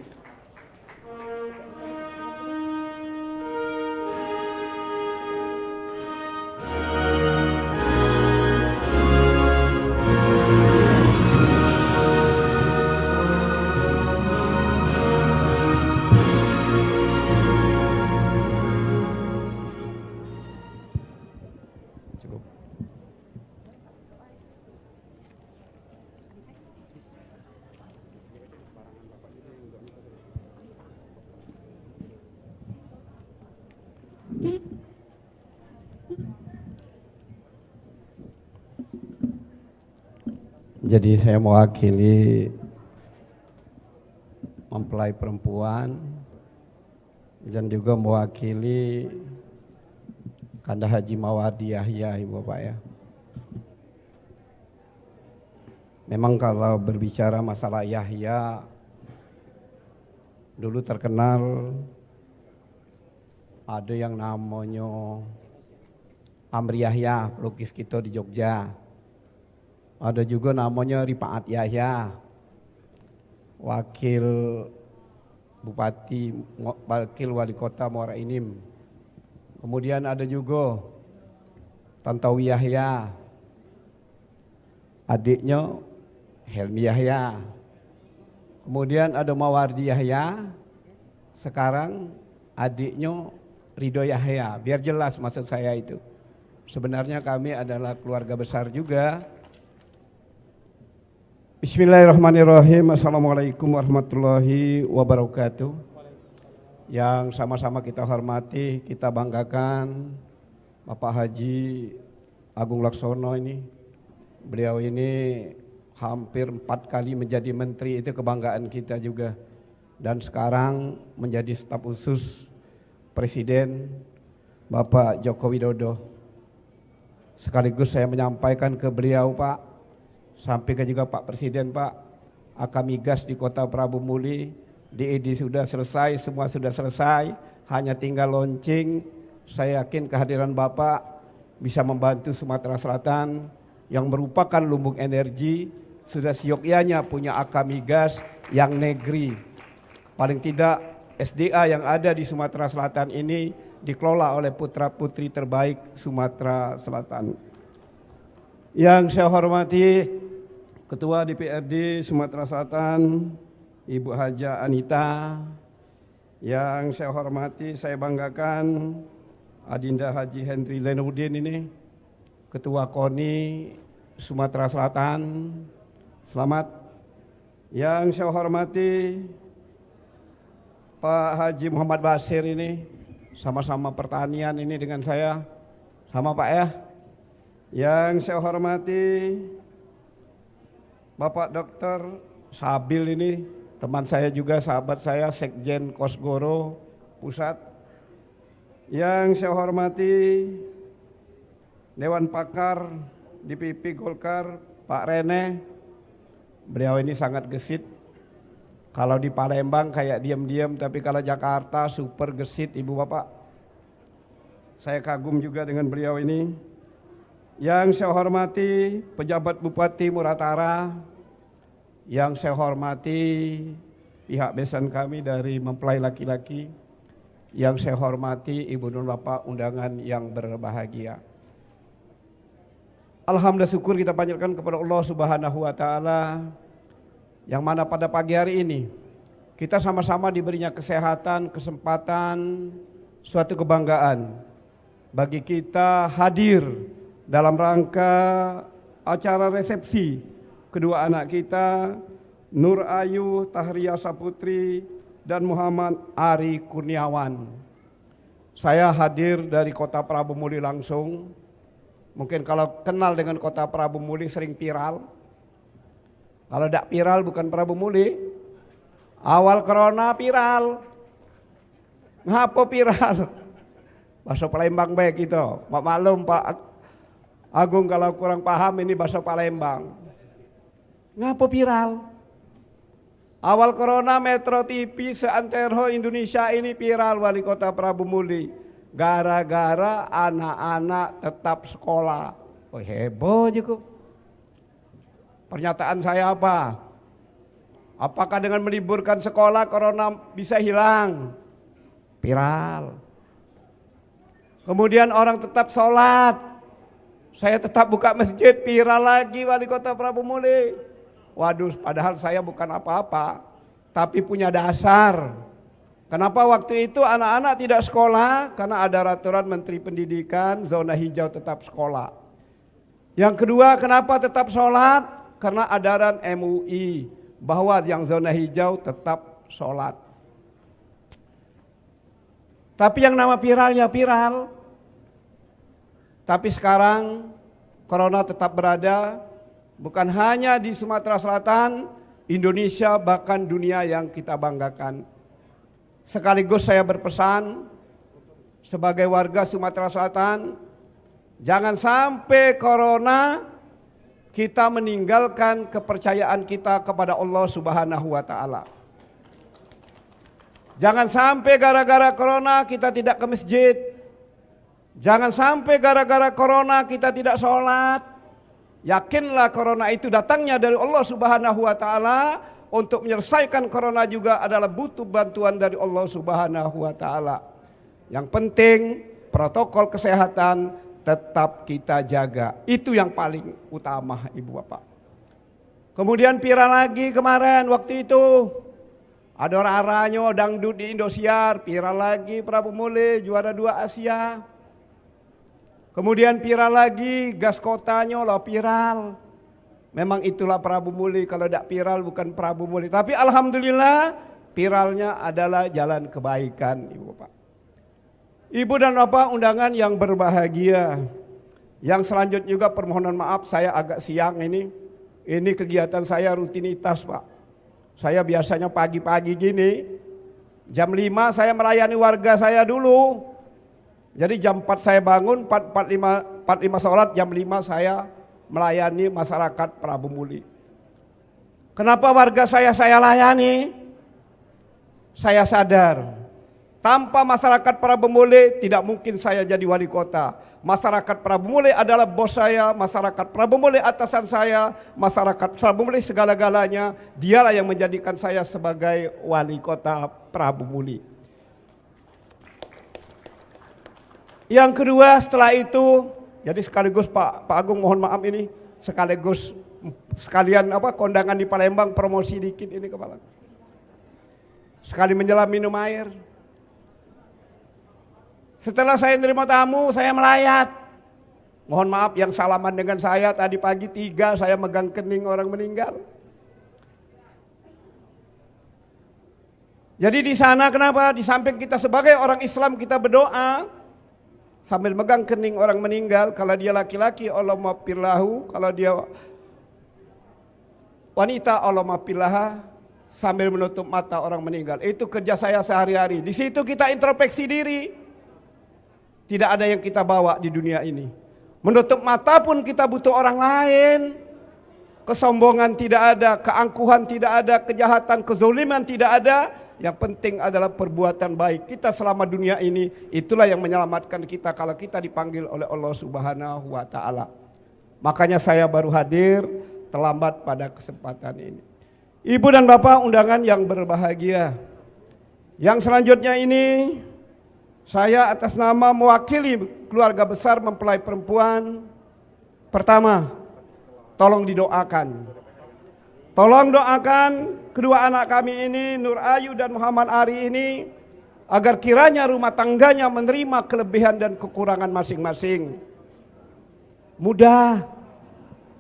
Jadi saya mewakili mempelai perempuan dan juga mewakili Kanda Haji Mawardi Yahya, Ibu Bapak ya. Memang kalau berbicara masalah Yahya, dulu terkenal ada yang namanya Amri Yahya, pelukis kita di Jogja. Ada juga namanya Rifaat Yahya, wakil Bupati, wakil Wali Kota Muara Enim. Kemudian ada juga Tantowi Yahya, adiknya Helmi Yahya. Kemudian ada Mawardi Yahya, sekarang adiknya Ridho Yahya. Biar jelas maksud saya itu. Sebenarnya kami adalah keluarga besar juga. Bismillahirrahmanirrahim. Assalamualaikum warahmatullahi wabarakatuh. Yang sama-sama kita hormati, kita banggakan Bapak Haji Agung Laksono ini. Beliau ini hampir 4 kali menjadi menteri, itu kebanggaan kita juga. Dan sekarang menjadi staf khusus Presiden Bapak Joko Widodo. Sekaligus saya menyampaikan ke beliau Pak, sampai ke juga Pak Presiden Pak, Akamigas di Kota Prabu Muli, DED sudah selesai, semua sudah selesai, hanya tinggal launching. Saya yakin kehadiran Bapak bisa membantu Sumatera Selatan yang merupakan lumbung energi, sudah seyogyanya punya Akamigas yang negeri. Paling tidak SDA yang ada di Sumatera Selatan ini dikelola oleh putra-putri terbaik Sumatera Selatan. Yang saya hormati Ketua DPRD Sumatera Selatan, Ibu Haja Anita. Yang saya hormati, saya banggakan Adinda Haji Henry Zainuddin ini, Ketua KONI Sumatera Selatan. Selamat. Yang saya hormati Pak Haji Muhammad Basir ini, sama-sama pertanian ini dengan saya. Sama Pak ya. Yang saya hormati Bapak Dr. Sabil ini, teman saya juga, sahabat saya, Sekjen Kosgoro Pusat. Yang saya hormati Dewan Pakar DPP Golkar, Pak Rene. Beliau ini sangat gesit. Kalau di Palembang kayak diam-diam, tapi kalau Jakarta super gesit Ibu Bapak. Saya kagum juga dengan beliau ini. Yang saya hormati pejabat Bupati Muratara, yang saya hormati pihak besan kami dari mempelai laki-laki, yang saya hormati Ibu dan Bapak undangan yang berbahagia. Alhamdulillah, syukur kita panjatkan kepada Allah Subhanahu wa taala, yang mana pada pagi hari ini kita sama-sama diberinya kesehatan, kesempatan, suatu kebanggaan bagi kita hadir dalam rangka acara resepsi kedua anak kita, Nur Ayu Tahriya Saputri dan Muhammad Ari Kurniawan. Saya hadir dari kota Prabu Muli langsung. Mungkin kalau kenal dengan kota Prabu Muli sering viral. Kalau tidak viral bukan Prabu Muli. Awal corona viral. Ngapa viral? Bahasa Palembang baik itu. Maklum Pak Agung kalau kurang paham ini bahasa Palembang. Ngapa viral? Awal corona Metro TV seantero Indonesia ini viral wali kota Prabu Muli. Gara-gara anak-anak tetap sekolah. Oh heboh juga. Pernyataan saya apa? Apakah dengan meliburkan sekolah corona bisa hilang? Viral. Kemudian orang tetap sholat. Saya tetap buka masjid, viral lagi wali kota Prabu Muli. Waduh, padahal saya bukan apa-apa, tapi punya dasar. Kenapa waktu itu anak-anak tidak sekolah? Karena ada aturan Menteri Pendidikan, zona hijau tetap sekolah. Yang kedua, kenapa tetap sholat? Karena adaran MUI bahwa yang zona hijau tetap sholat. Tapi yang nama viral ya viral. Tapi sekarang corona tetap berada, bukan hanya di Sumatera Selatan, Indonesia bahkan dunia yang kita banggakan. Sekaligus saya berpesan sebagai warga Sumatera Selatan, jangan sampai corona kita meninggalkan kepercayaan kita kepada Allah Subhanahu wa taala. Jangan sampai gara-gara corona kita tidak ke masjid. Jangan sampai gara-gara corona kita tidak sholat. Yakinlah corona itu datangnya dari Allah Subhanahu wa taala. Untuk menyelesaikan corona juga adalah butuh bantuan dari Allah Subhanahu wa taala. Yang penting protokol kesehatan tetap kita jaga. Itu yang paling utama Ibu Bapak. Kemudian viral lagi kemarin waktu itu. Ada orang Aranyo dangdut di Indosiar, viral lagi Prabu Muli juara 2 Asia. Kemudian viral lagi gas kotanya lah viral. Memang itulah Prabu Muli, kalau tidak viral bukan Prabu Muli. Tapi alhamdulillah viralnya adalah jalan kebaikan Ibu Bapak. Ibu dan Bapak undangan yang berbahagia. Yang selanjutnya juga permohonan maaf saya agak siang ini. Ini kegiatan saya rutinitas Pak. Saya biasanya pagi-pagi gini. Jam 5 saya melayani warga saya dulu. Jadi jam 4 saya bangun, 45 sholat, jam 5 saya melayani masyarakat Prabu Muli. Kenapa warga saya layani? Saya sadar. Tanpa masyarakat Prabu Muli tidak mungkin saya jadi wali kota. Masyarakat Prabu Muli adalah bos saya, masyarakat Prabu Muli atasan saya, masyarakat Prabu Muli segala-galanya. Dialah yang menjadikan saya sebagai wali kota Prabu Muli. Yang kedua setelah itu, jadi sekaligus Pak Agung mohon maaf ini, sekalian kondangan di Palembang promosi dikit ini kepala. Sekali menjelang minum air. Setelah saya menerima tamu, saya melayat. Mohon maaf yang salaman dengan saya tadi pagi 3 saya megang kening orang meninggal. Jadi di sana kenapa? Di samping kita sebagai orang Islam kita berdoa sambil megang kening orang meninggal. Kalau dia laki-laki Allah maghfirlahu, kalau dia wanita Allah maghfirlaha, sambil menutup mata orang meninggal. Itu kerja saya sehari-hari. Di situ kita introspeksi diri. Tidak ada yang kita bawa di dunia ini. Menutup mata pun kita butuh orang lain. kesombongan tidak ada, keangkuhan tidak ada, kejahatan, kezoliman tidak ada. Yang penting adalah perbuatan baik kita selama dunia ini. Itulah yang menyelamatkan kita kalau kita dipanggil oleh Allah Subhanahu wa taala. Makanya saya baru hadir terlambat pada kesempatan ini. Ibu dan Bapak undangan yang berbahagia. Yang selanjutnya ini saya atas nama mewakili keluarga besar mempelai perempuan. Pertama, tolong didoakan. Tolong doakan kedua anak kami ini, Nur Ayu dan Muhammad Ari ini, agar kiranya rumah tangganya menerima kelebihan dan kekurangan masing-masing. Mudah,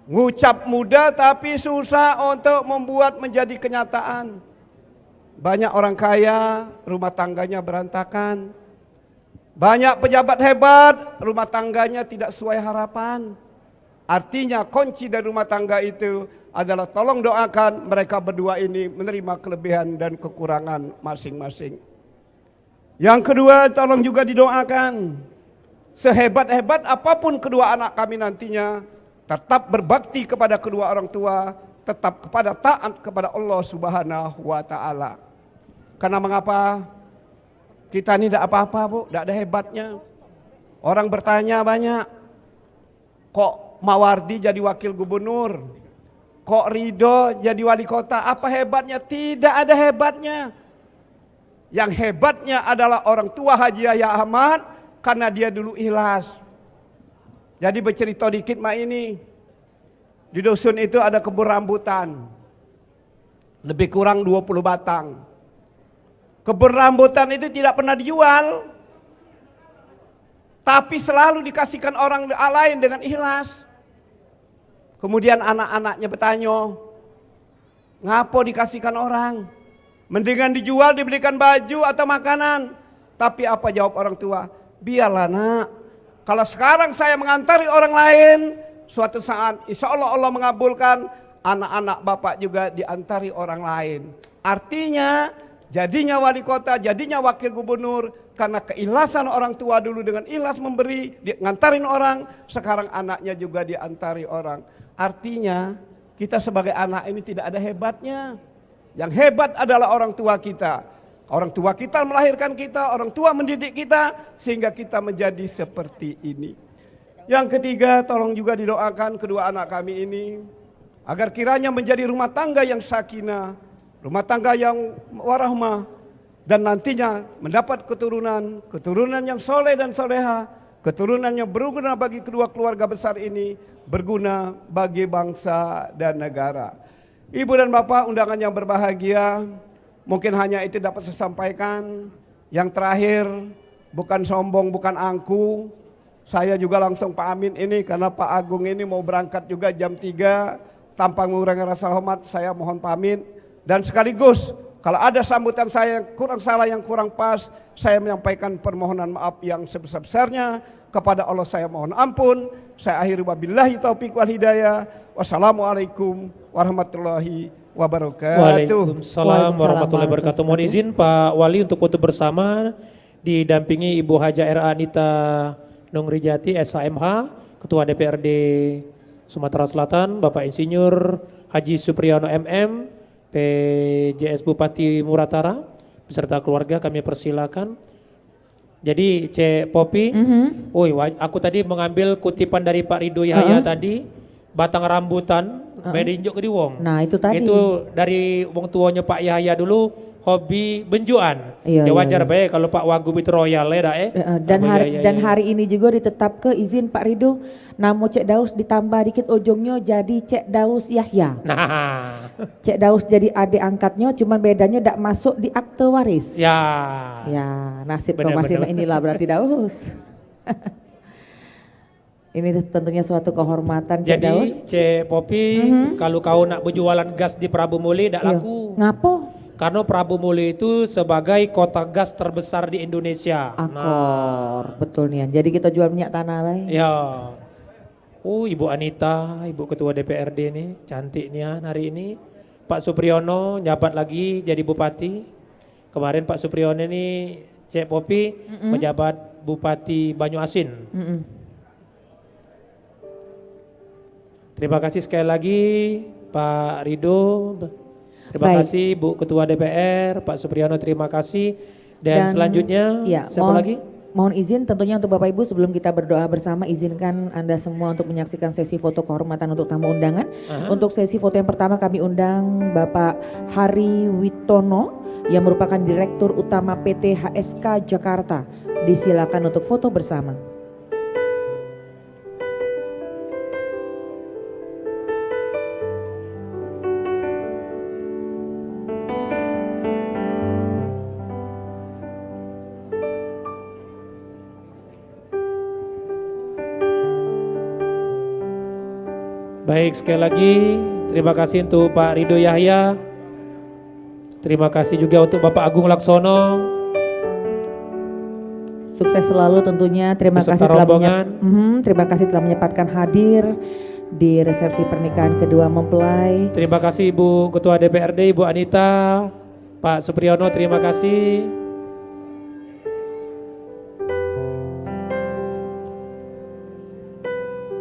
ngucap mudah tapi susah untuk membuat menjadi kenyataan. Banyak orang kaya, rumah tangganya berantakan. Banyak pejabat hebat, rumah tangganya tidak sesuai harapan. Artinya kunci dari rumah tangga itu adalah tolong doakan mereka berdua ini menerima kelebihan dan kekurangan masing-masing. Yang kedua, tolong juga didoakan sehebat-hebat apapun kedua anak kami nantinya, tetap berbakti kepada kedua orang tua, tetap kepada taat kepada Allah Subhanahu wa taala. Karena mengapa? Kita ini tidak apa-apa, Bu, tidak ada hebatnya. Orang bertanya banyak, kok Mawardi jadi wakil gubernur? Kok Ridho jadi wali kota? Apa hebatnya? Tidak ada hebatnya. Yang hebatnya adalah orang tua Haji Yahya Ahmad karena dia dulu ikhlas. Jadi bercerita dikit mak ini. Di dusun itu ada kebun rambutan. Lebih kurang 20 batang. Kebun rambutan itu tidak pernah dijual. Tapi selalu dikasihkan orang lain dengan ikhlas. Kemudian anak-anaknya bertanya, ngapo dikasihkan orang? Mendingan dijual, dibelikan baju atau makanan. Tapi apa jawab orang tua? Biarlah nak, kalau sekarang saya mengantari orang lain, suatu saat insya Allah Allah mengabulkan, anak-anak bapak juga diantari orang lain. Artinya jadinya wali kota, jadinya wakil gubernur, karena keikhlasan orang tua dulu dengan ikhlas memberi, ngantarin orang, sekarang anaknya juga diantari orang. Artinya kita sebagai anak ini tidak ada hebatnya. Yang hebat adalah orang tua kita. Orang tua kita melahirkan kita, orang tua mendidik kita sehingga kita menjadi seperti ini. Yang ketiga, tolong juga didoakan kedua anak kami ini agar kiranya menjadi rumah tangga yang sakinah, rumah tangga yang warahmah, dan nantinya mendapat keturunan yang soleh dan soleha, keturunan yang berguna bagi kedua keluarga besar ini, berguna bagi bangsa dan negara. Ibu dan Bapak undangan yang berbahagia, mungkin hanya itu dapat saya sampaikan. Yang terakhir, bukan sombong, bukan angku, saya juga langsung pamit ini karena Pak Agung ini mau berangkat juga jam 3, tanpa mengurangi rasa hormat saya mohon pamit. Dan sekaligus kalau ada sambutan saya yang kurang salah, yang kurang pas, saya menyampaikan permohonan maaf yang sebesar-besarnya. Kepada Allah saya mohon ampun. Saya akhiri wabillahi taufiq wal hidayah. Wassalamualaikum warahmatullahi wabarakatuh. Waalaikumsalam warahmatullahi wabarakatuh. Mohon izin Pak Wali untuk foto bersama didampingi Ibu Haja R.A. Anita Nungrijati SHMH, Ketua DPRD Sumatera Selatan, Bapak Insinyur Haji Supriyono MM, PJS Bupati Muratara, beserta keluarga kami persilakan. Jadi Cek Popi, aku tadi mengambil kutipan dari Pak Ridho Yahya tadi, batang rambutan, medinjuk ke di wong. Nah itu tadi. Itu dari wong tuanya Pak Yahya dulu, hobi benjuan. Iya, Ya iya, wajar iya. baik kalau Pak Wagub itu royal ya dah Dan hari ini juga ditetap ke izin Pak Ridho, namo Cek Daus ditambah dikit ujungnya jadi Cek Daus Yahya. Nah, Cek Daus jadi adik angkatnya, cuman bedanya tidak masuk di akte waris. ya. Ya nasib kau Benar, masih benar. inilah berarti Daus. Ini tentunya suatu kehormatan Cek Jadi Daus. Cek Popi, kalau kau nak berjualan gas di Prabu Muli tidak Iya. laku. Ngapo? Karena Prabu Muli itu sebagai kota gas terbesar di Indonesia. Akor, betul nih. Jadi kita jual minyak tanah, baik. Ya. Ibu Anita, Ibu Ketua DPRD ini, cantiknya hari ini. Pak Supriyono njabat lagi jadi bupati. Kemarin Pak Supriyono ini Cek Popi menjabat Bupati Banyu Asin. Terima kasih sekali lagi Pak Rido. Terima Baik. kasih Bu Ketua DPR, Pak Supriyono, terima kasih. Dan selanjutnya ya, siapa mohon, lagi? Mohon izin tentunya untuk Bapak Ibu sebelum kita berdoa bersama, izinkan Anda semua untuk menyaksikan sesi foto kehormatan untuk tamu undangan. Untuk sesi foto yang pertama kami undang Bapak Hari Witono yang merupakan Direktur Utama PT HSK Jakarta. Disilakan untuk foto bersama. Baik, sekali lagi terima kasih untuk Pak Rido Yahya. Terima kasih juga untuk Bapak Agung Laksono. Sukses selalu tentunya. Terima Beserta kasih telah rombongan. terima kasih telah menyempatkan hadir di resepsi pernikahan kedua mempelai. Terima kasih Ibu Ketua DPRD, Ibu Anita, Pak Supriyono, terima kasih.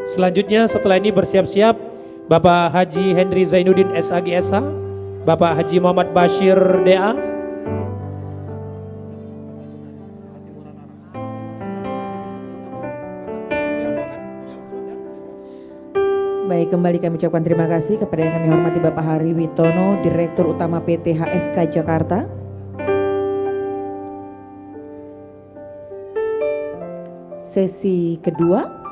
Selanjutnya setelah ini bersiap-siap Bapak Haji Henry Zainuddin SAG-SH, Bapak Haji Muhammad Bashir DA. Baik, kembali kami ucapkan terima kasih kepada yang kami hormati Bapak Hari Witono, Direktur Utama PT HSK Jakarta. Sesi kedua.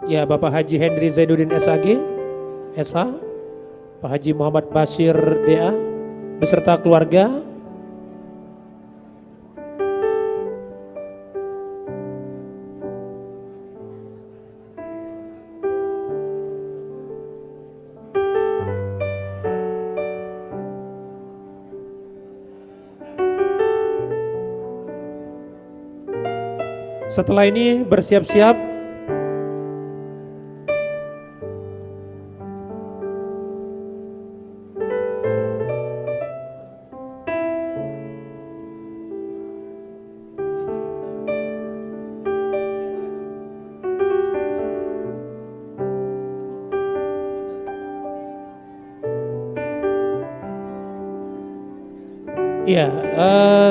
Ya, Bapak Haji Henry Zainuddin SAG, SH, Pak Haji Muhammad Bashir DA, beserta keluarga. Setelah ini bersiap-siap Iya,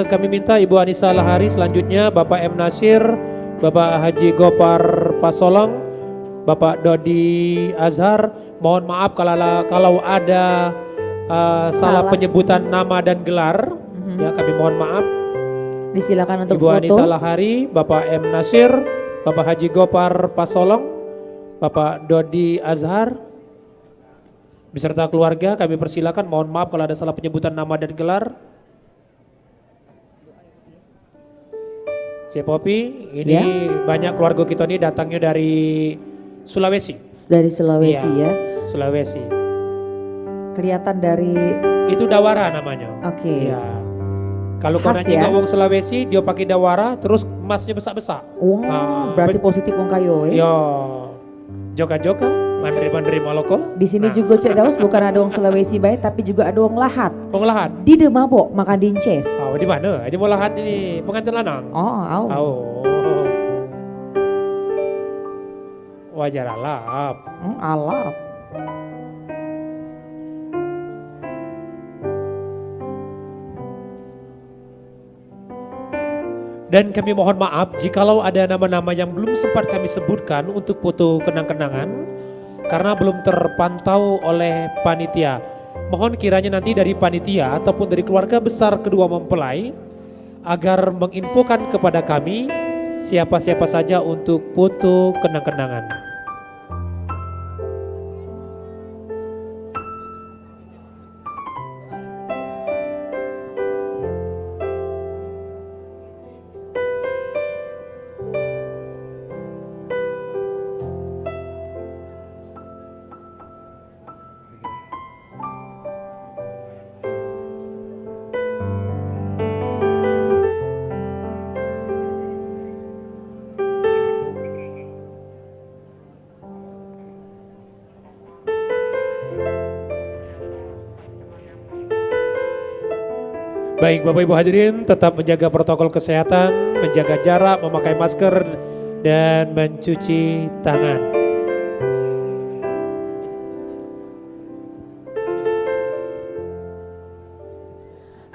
kami minta Ibu Anissa Lahari, selanjutnya Bapak M. Nasir, Bapak Haji Gopar Pasolong, Bapak Dodi Azhar. Mohon maaf kalau ada salah penyebutan nama dan gelar, ya kami mohon maaf. Disilakan untuk Ibu foto. Anissa Lahari, Bapak M. Nasir, Bapak Haji Gopar Pasolong, Bapak Dodi Azhar, beserta keluarga kami persilakan. Mohon maaf kalau ada salah penyebutan nama dan gelar. Cik Popi, ini banyak keluarga kita ini datangnya dari Sulawesi. Dari Sulawesi Iya, ya. Sulawesi. Kelihatan dari Itu dawara namanya. Oke. Iya. Kalau kau Khas nanti ya? ngomong Sulawesi, dia pakai dawara, terus emasnya besar-besar. Wah, berarti positif wong kayo ya. Yo, joka-joka, mandiri-mandiri maloko. Di sini juga Cek Daus bukan ada wong Sulawesi baik tapi juga ada wong lahat. Pengolahan. Di de mabok makan dinces. Oh, di mana? Aja mau lahat ini pengantin lanang. Oh, au. Oh. Wajar alap. Alap. Dan kami mohon maaf jikalau ada nama-nama yang belum sempat kami sebutkan untuk foto kenang-kenangan karena belum terpantau oleh panitia. Mohon kiranya nanti dari panitia ataupun dari keluarga besar kedua mempelai agar menginfokan kepada kami siapa-siapa saja untuk foto kenang-kenangan. Baik Bapak Ibu hadirin, tetap menjaga protokol kesehatan, menjaga jarak, memakai masker, dan mencuci tangan.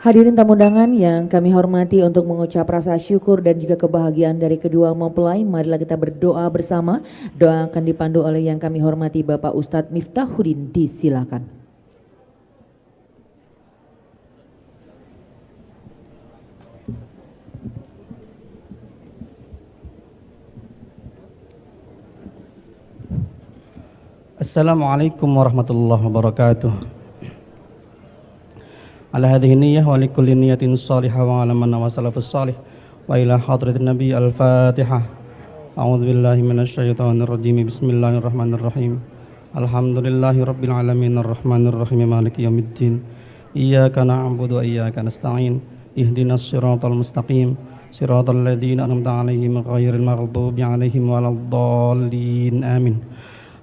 Hadirin tamu undangan yang kami hormati, untuk mengucap rasa syukur dan juga kebahagiaan dari kedua mempelai, marilah kita berdoa bersama. Doa akan dipandu oleh yang kami hormati Bapak Ustadz Miftahuddin, disilakan. Assalamualaikum warahmatullahi wabarakatuh. Ala hadhihi niyyah wa likulli niyatin salihah wa ala man wa salafus salih wa ila hadratin nabi al-fatihah. A'udzu billahi minasyaitonir rajim. Bismillahirrahmanirrahim. Alhamdulillahi rabbil alamin arrahmanir rahim maliki yaumiddin. Iyyaka na'budu wa iyyaka nasta'in. Ihdinas siratal mustaqim. Siratal ladzina an'amta 'alaihim ghairil maghdubi 'alaihim waladdallin. Amin.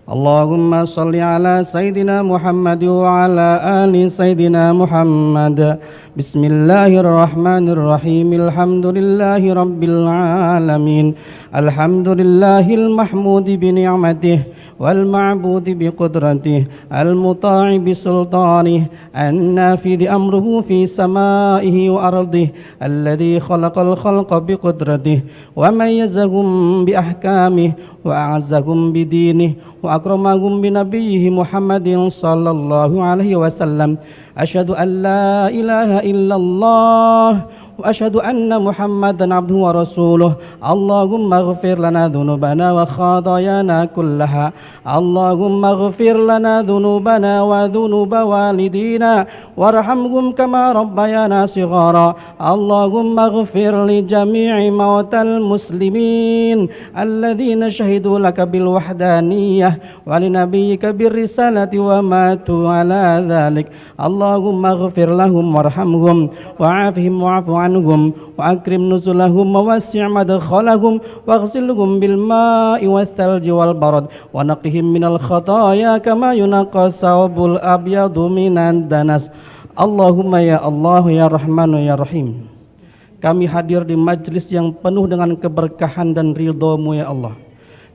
Allahumma salli ala Sayyidina Muhammad wa ala ali Sayyidina Muhammad. Bismillahirrahmanirrahim. Alhamdulillahi rabbil alamin. Alhamdulillahil mahmudi bi ni'matih wal ma'budi bi qudratih al muta'i bi sultanih an-nafidhi amruhu fi samaihi wa ardih alladhi khalaqal khalqa bi qudratih wa mayyazahum bi ahkamih wa a'azzahum bi dinih wa akramahum bi nabiyhi Muhammadin sallallahu alaihi wasallam. Asyhadu an la ilaha illallah wa asyhadu anna Muhammadan abduhu wa rasuluh. Allahumma ighfir lana dhunubana wa khataayana kullaha. Allahumma ighfir lana dhunubana wa dhunuba walidina warhamhum kama rabbayana shighara. Allahumma ighfir li jami'i mautal muslimin alladhina shahidu laka bil wahdaniyah wa li nabiyyika bir risalati wa matu ala dhalik. Allahumma ighfir lahum warhamhum wa'afihim wa'fu anhum wa akrim nuzulahum wa wasi' madkhalahum waghsilhum bil ma'i wath thalji wal barad wa naqihim minal khataaya kama yunaqqa thawbul abyadu minan danas. Allahumma ya Allah ya Rahman ya Rahim. Kami hadir di majlis yang penuh dengan keberkahan dan ridha-Mu ya Allah.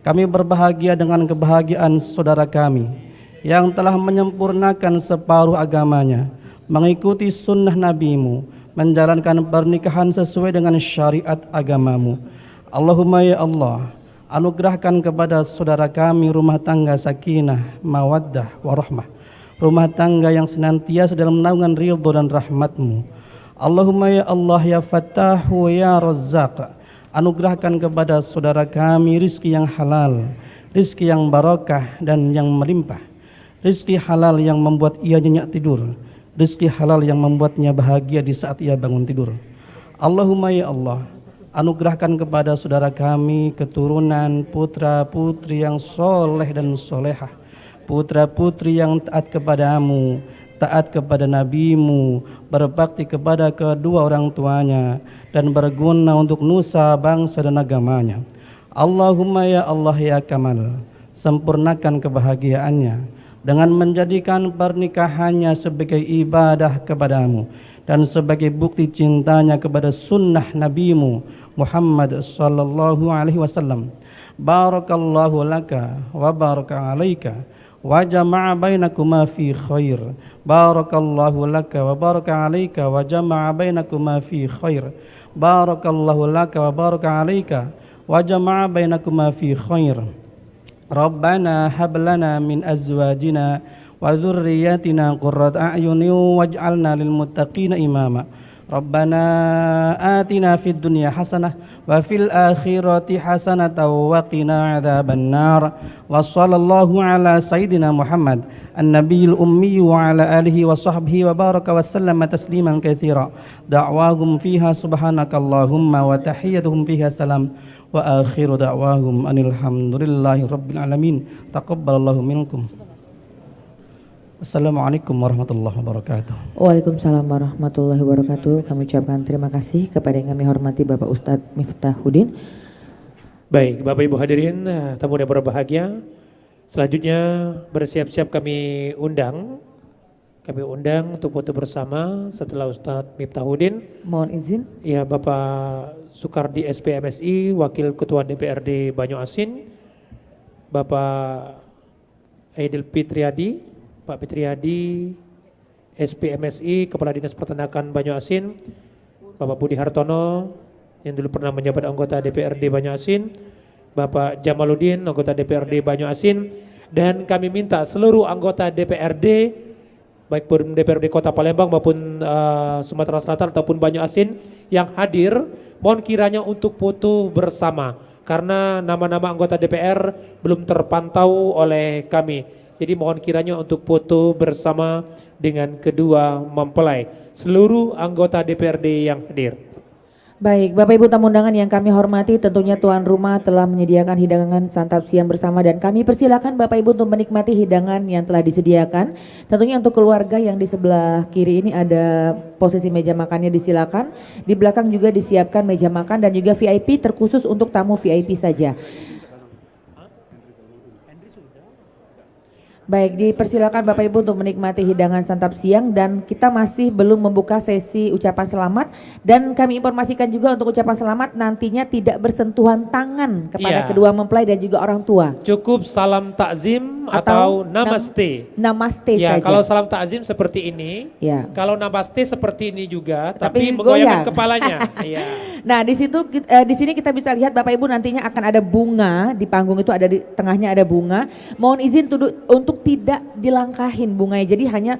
Kami berbahagia dengan kebahagiaan saudara kami yang telah menyempurnakan separuh agamanya, mengikuti sunnah Nabi-Mu, menjalankan pernikahan sesuai dengan syariat agamamu. Allahumma ya Allah, anugerahkan kepada saudara kami rumah tangga sakinah, mawaddah, warahmah, rumah tangga yang senantiasa dalam naungan ridho dan rahmat-Mu. Allahumma ya Allah ya Fattahu ya Razzaq, anugerahkan kepada saudara kami rizki yang halal, rizki yang barakah dan yang melimpah, rizki halal yang membuat ia nyenyak tidur, rizki halal yang membuatnya bahagia di saat ia bangun tidur. Allahumma ya Allah, anugerahkan kepada saudara kami keturunan putra putri yang soleh dan solehah, putra putri yang taat kepadamu, taat kepada Nabi-Mu, berbakti kepada kedua orang tuanya, dan berguna untuk nusa, bangsa dan agamanya. Allahumma ya Allah ya Kamal, sempurnakan kebahagiaannya dengan menjadikan pernikahannya sebagai ibadah kepadamu dan sebagai bukti cintanya kepada sunnah Nabi-Mu Muhammad sallallahu alaihi wasallam. Barakallahu laka wa baraka alaika wa jama'a bainakuma fi khair. Barakallahu laka wa baraka alaika wa jama'a bainakuma fi khair. Barakallahu laka wa baraka alaika wa jama'a bainakuma fi khair. Rabbana hab lana min azwajina wa dhurriyyatina qurrata a'yunin waj'alna lil muttaqina imama. Rabbana atina fid dunya hasanah wa fil akhirati hasanatan wa qina adzabannar. Wa sallallahu ala sayyidina Muhammad an-nabiyil ummi wa ala alihi wa sahbihi wa baraka wa sallama tasliman katsira. Da'wahum fiha subhanakallahumma wa tahiyyatuhum fiha salam. Wa akhiru da'wahum anil hamdulillahi rabbil alamin. Taqabbalallahu minkum. Assalamualaikum warahmatullahi wabarakatuh. Waalaikumsalam warahmatullahi wabarakatuh. Kami ucapkan terima kasih kepada yang kami hormati Bapak Ustadz Miftahuddin. Baik, Bapak Ibu hadirin, tamu yang berbahagia, selanjutnya bersiap-siap kami undang untuk foto bersama setelah Ustadz Miftahuddin. Mohon izin. Ya, Bapak Sukardi SPMSI, Wakil Ketua DPRD Banyu Asin, Bapak Aidil Fitriadi, Pak Fitriadi SPMSI, Kepala Dinas Peternakan Banyuasin, Bapak Budi Hartono yang dulu pernah menjabat anggota DPRD Banyuasin, Bapak Jamaluddin, anggota DPRD Banyuasin, dan kami minta seluruh anggota DPRD, baik pun DPRD Kota Palembang maupun Sumatera Selatan ataupun Banyuasin yang hadir, mohon kiranya untuk foto bersama, karena nama-nama anggota DPR belum terpantau oleh kami. Jadi mohon kiranya untuk foto bersama dengan kedua mempelai, seluruh anggota DPRD yang hadir. Baik, Bapak Ibu tamu undangan yang kami hormati, tentunya tuan rumah telah menyediakan hidangan santap siang bersama dan kami persilakan Bapak Ibu untuk menikmati hidangan yang telah disediakan. Tentunya untuk keluarga yang di sebelah kiri ini ada posisi meja makannya, disilakan. Di belakang juga disiapkan meja makan dan juga VIP terkhusus untuk tamu VIP saja. Baik, dipersilakan Bapak Ibu untuk menikmati hidangan santap siang dan kita masih belum membuka sesi ucapan selamat dan kami informasikan juga untuk ucapan selamat nantinya tidak bersentuhan tangan kepada kedua mempelai dan juga orang tua. Cukup salam takzim atau namaste. Namaste ya, saja. Kalau salam takzim seperti ini, ya. Kalau namaste seperti ini juga, tapi menggoyangkan kepalanya. Ya. Nah, di sini kita bisa lihat Bapak Ibu nantinya akan ada bunga di panggung itu, ada di tengahnya ada bunga. Mohon izin untuk tidak dilangkahin bunganya. Jadi hanya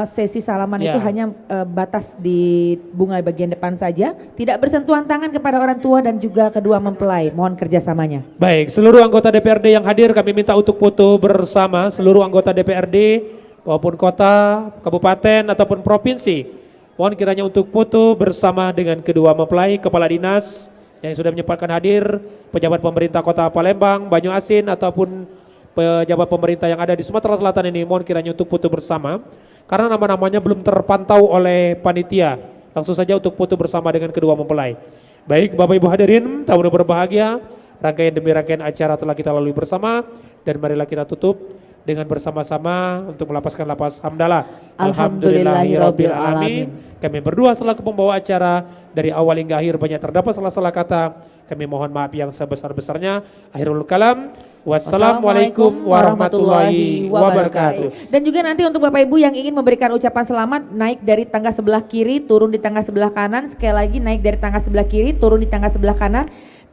sesi salaman itu hanya batas di bunga bagian depan saja, tidak bersentuhan tangan kepada orang tua dan juga kedua mempelai. Mohon kerjasamanya. Baik, seluruh anggota DPRD yang hadir kami minta untuk foto bersama, seluruh anggota DPRD maupun kota, kabupaten ataupun provinsi. Mohon kiranya untuk foto bersama dengan kedua mempelai, kepala dinas yang sudah menyempatkan hadir, pejabat pemerintah Kota Palembang, Banyuasin ataupun pejabat pemerintah yang ada di Sumatera Selatan ini, mohon kiranya untuk foto bersama karena nama-namanya belum terpantau oleh panitia. Langsung saja untuk foto bersama dengan kedua mempelai. Baik, Bapak Ibu hadirin, tamu berbahagia, rangkaian demi rangkaian acara telah kita lalui bersama dan marilah kita tutup dengan bersama-sama untuk melapaskan lapas hamdalah. Alhamdulillahirabbil alamin. Kami berdua selaku pembawa acara dari awal hingga akhir banyak terdapat salah-salah kata. Kami mohon maaf yang sebesar-besarnya. Akhirul kalam. Wassalamualaikum warahmatullahi wabarakatuh. Dan juga nanti untuk Bapak Ibu yang ingin memberikan ucapan selamat, naik dari tangga sebelah kiri, turun di tangga sebelah kanan. Sekali lagi naik dari tangga sebelah kiri, turun di tangga sebelah kanan.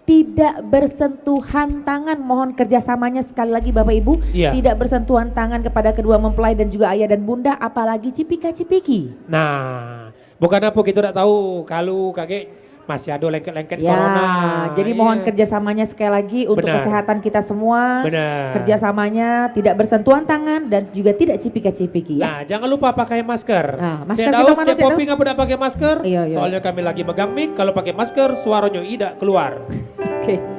Tidak bersentuhan tangan, mohon kerjasamanya sekali lagi Bapak Ibu. Tidak bersentuhan tangan kepada kedua mempelai dan juga ayah dan bunda, apalagi cipika-cipiki. Nah, bukan apa kita tidak tahu kalau kakek masih ada lengket-lengket corona. Jadi mohon kerjasamanya sekali lagi untuk kesehatan kita semua. Kerjasamanya tidak bersentuhan tangan dan juga tidak cipika-cipiki. Nah, jangan lupa pakai masker. Nah, masker saya tahu Chef Popi nggak pernah pakai masker. Iya. Soalnya kami lagi megang mic, kalau pakai masker suaranya tidak keluar. Oke.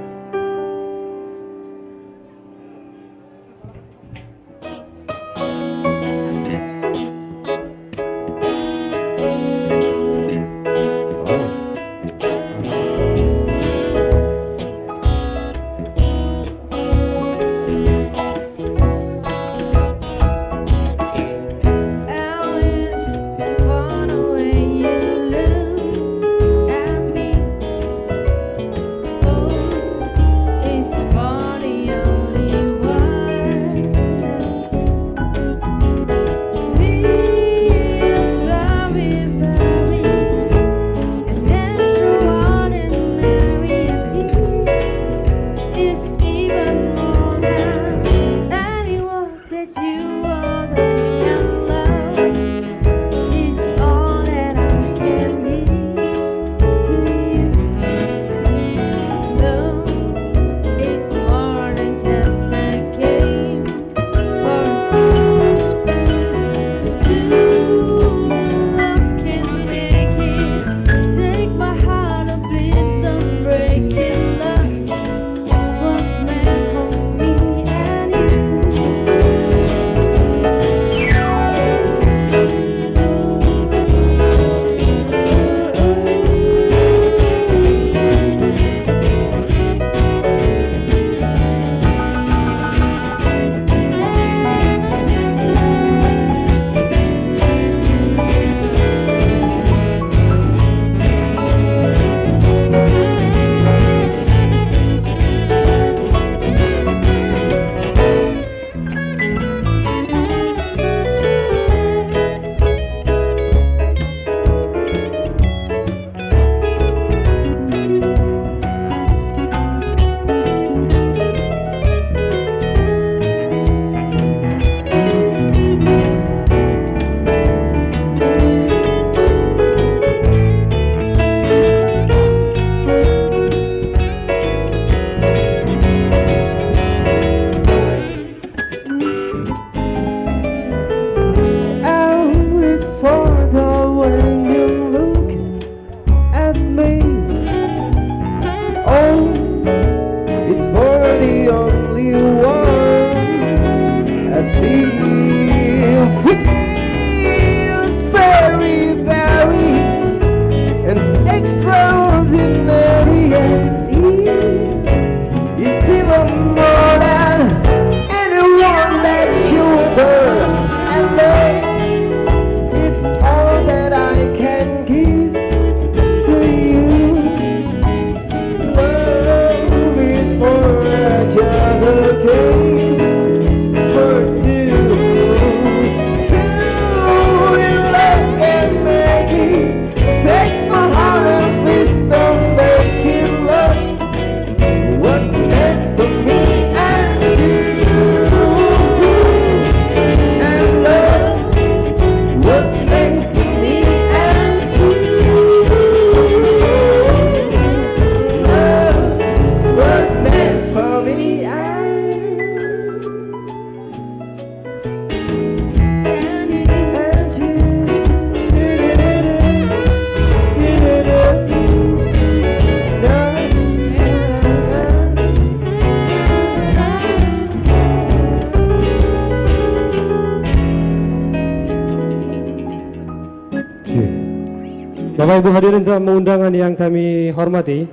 Bapak Ibu hadirin tamu undangan yang kami hormati,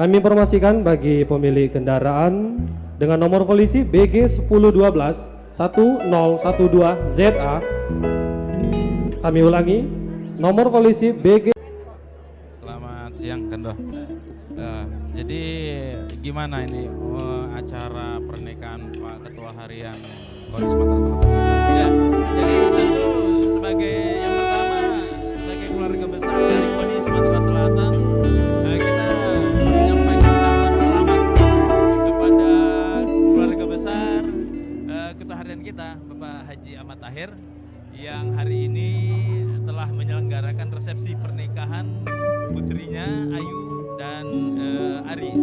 kami informasikan bagi pemilik kendaraan dengan nomor polisi BG 1012 1012 ZA. Kami ulangi, nomor polisi BG. Selamat siang Kando. Jadi gimana ini acara pernikahan Pak Ketua Harian KONI Sumatera Selatan? Ya, jadi tentu sebagai yang pertama, sebagai keluarga besar dari KONI Sumatera Selatan, kita menyampaikan ucapan selamat kepada keluarga besar Ketua Harian kita, Bapak Haji Ahmad Tahir, yang hari ini telah menyelenggarakan resepsi pernikahan putrinya Ayu dan Ari.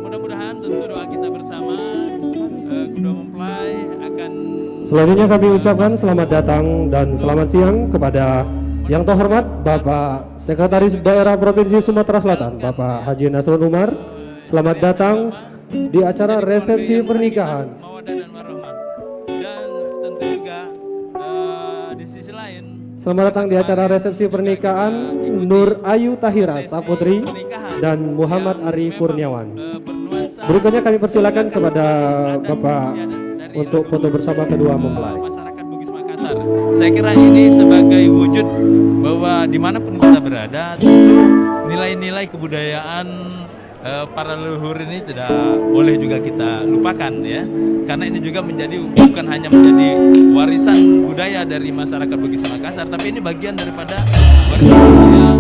Mudah-mudahan tentu doa kita bersama kedua mempelai akan. Selanjutnya kami ucapkan selamat datang dan selamat siang kepada yang terhormat Bapak Sekretaris Daerah Provinsi Sumatera Selatan, Bapak Haji Nasrul Umar. Selamat datang di acara resepsi pernikahan. Dan tentu juga di sisi lain, selamat datang di acara resepsi pernikahan Nur Ayu Tahira Saputri dan Muhammad Ari Kurniawan. Berikutnya kami persilakan kepada Bapak untuk foto bersama kedua mempelai. Masyarakat Bugis Makassar. Saya kira ini sebagai wujud bahwa dimanapun kita berada, tentu nilai-nilai kebudayaan para leluhur ini tidak boleh juga kita lupakan ya, karena ini juga menjadi bukan hanya menjadi warisan budaya dari masyarakat Bugis Makassar, tapi ini bagian daripada warisan budaya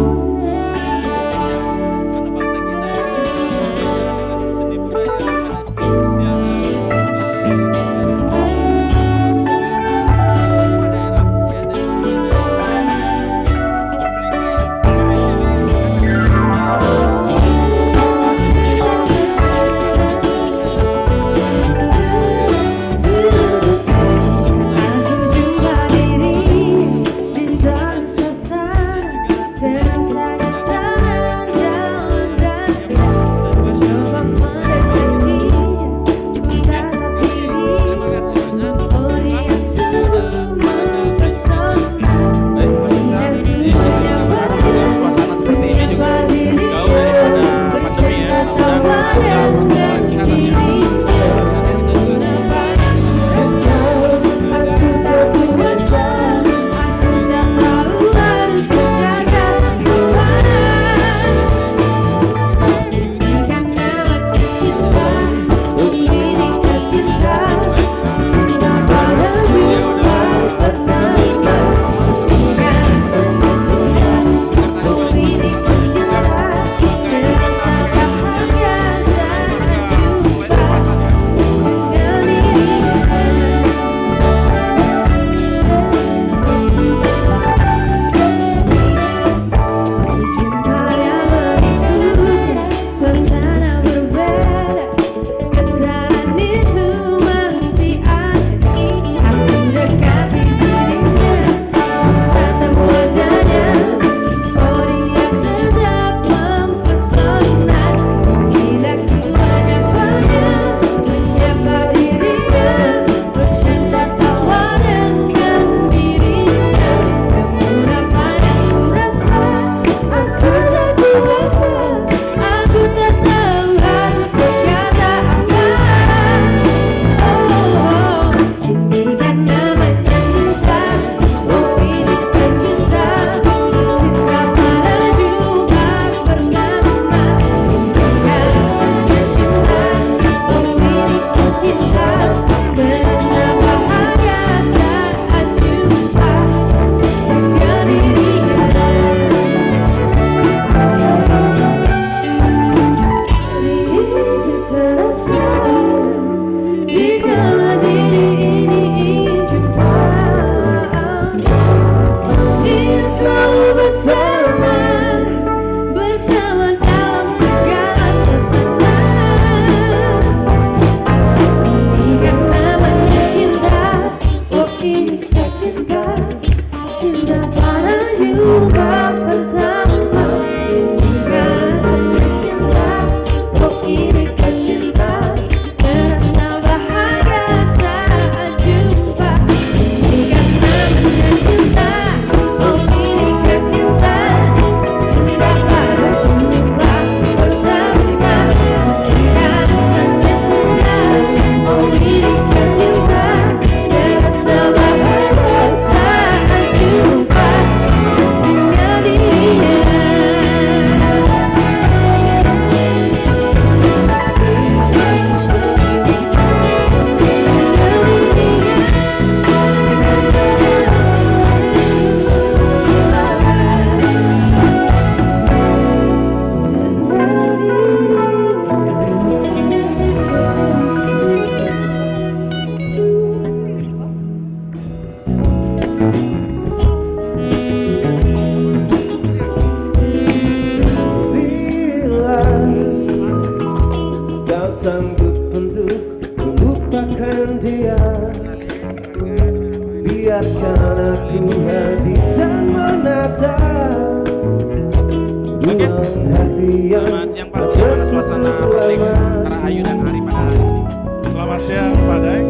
Oke. Selamat siang Pak, bagaimana suasana pernikahan antara Ayu dan Ari pada hari ini? Selamat siang Pak Daeng.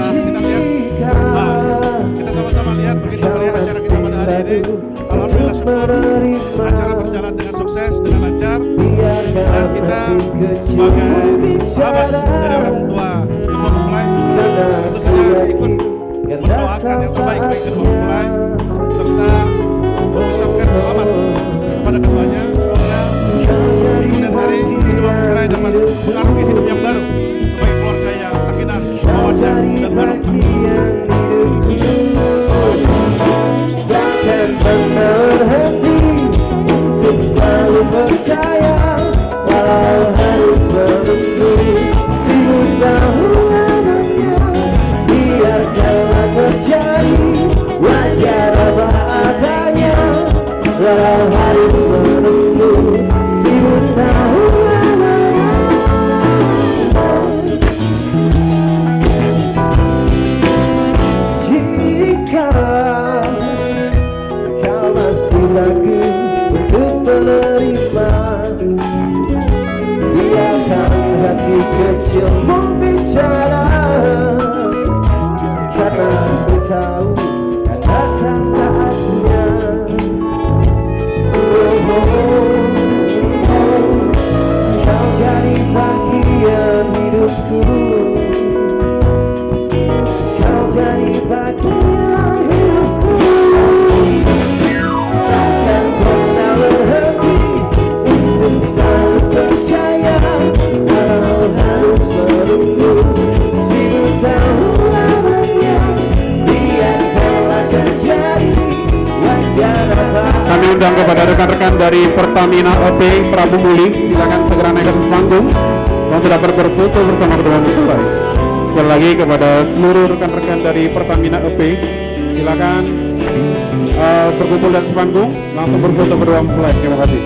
Kita lihat, kita sama-sama lihat begitu meriah acara kita pada hari ini. Alhamdulillah syukur acara berjalan dengan sukses, dengan lancar, dan kita sebagai sahabat dari orang tua kedua mempelai tentu saja ikut mendoakan yang terbaik bagi kedua mempelai serta mengucapkan selamat kepada keduanya. Semoga di kemudian hari kedua mempelai dapat mengarungi hidup yang baru sebagai keluarga yang sakinah, mawaddah dan barokah. Takkan pernah berhenti untuk selalu percaya, walau harus menunggu 1000 tahun lamanya. Biarkanlah terjadi, wajar apa adanya, walau harus menunggu 1000 tahun lamanya. Jika kau masih ragu untuk menerima, biarkan hati kecilmu bicara, karena ku tahu akan datang saatnya. Kau jadi bagian hidupku, kau jadi bagian hidupku. Takkan pernah berhenti untuk selalu percaya, walau harus menunggu 1000 tahun lamanya. Biarkanlah terjadi, wajar apa. Kami undang kepada rekan-rekan dari Pertamina OP Prabu Muli, silakan segera naik ke atas panggung untuk dapat berfoto bersama kedua mempelai. Sekali lagi kepada seluruh rekan-rekan dari Pertamina OP, silakan berkumpul di atas panggung, langsung berfoto kedua mempelai. Terima kasih.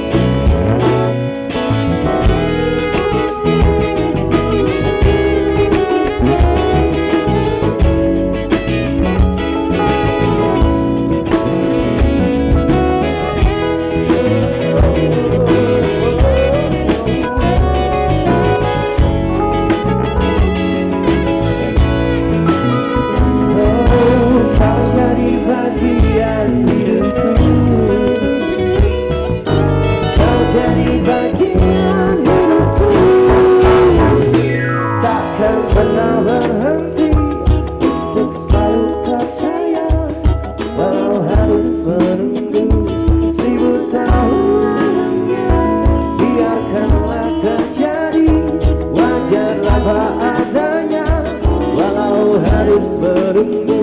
Kau jadi bagian hidupku, kau jadi bagian hidupku. Takkan pernah berhenti untuk selalu percaya, walau harus menunggu 1000 tahun lamanya. Biarkanlah terjadi, wajarlah apa adanya, walau harus menunggu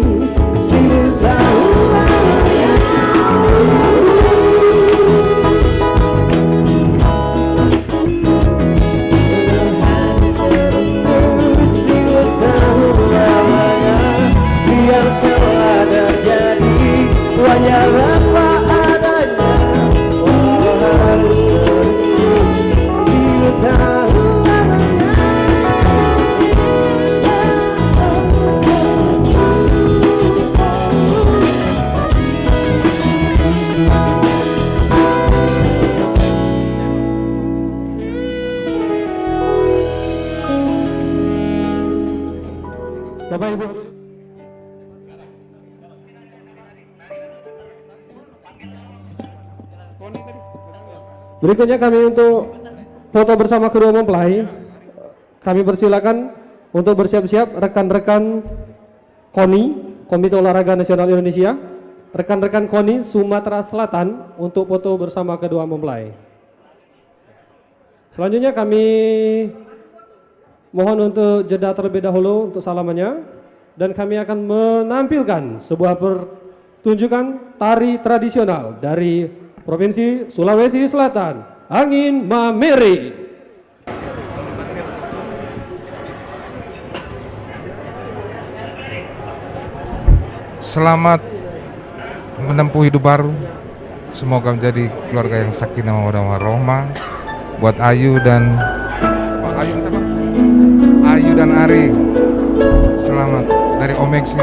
1000 tahun lamanya. Biarkanlah terjadi, wajar apa adanya, walau harus menunggu 1000 tahun lamanya. Bapak Ibu. Berikutnya kami untuk foto bersama kedua mempelai. Kami persilakan untuk bersiap-siap rekan-rekan KONI, Komite Olahraga Nasional Indonesia, rekan-rekan KONI Sumatera Selatan untuk foto bersama kedua mempelai. Selanjutnya kami mohon untuk jeda terlebih dahulu untuk salamannya, dan kami akan menampilkan sebuah pertunjukan tari tradisional dari Provinsi Sulawesi Selatan, Angin Mamere. Selamat menempuh hidup baru. Semoga menjadi keluarga yang sakinah mawaddah warahmah. Buat Ayu dan Ayu dan Ari. Selamat dari Omeksi.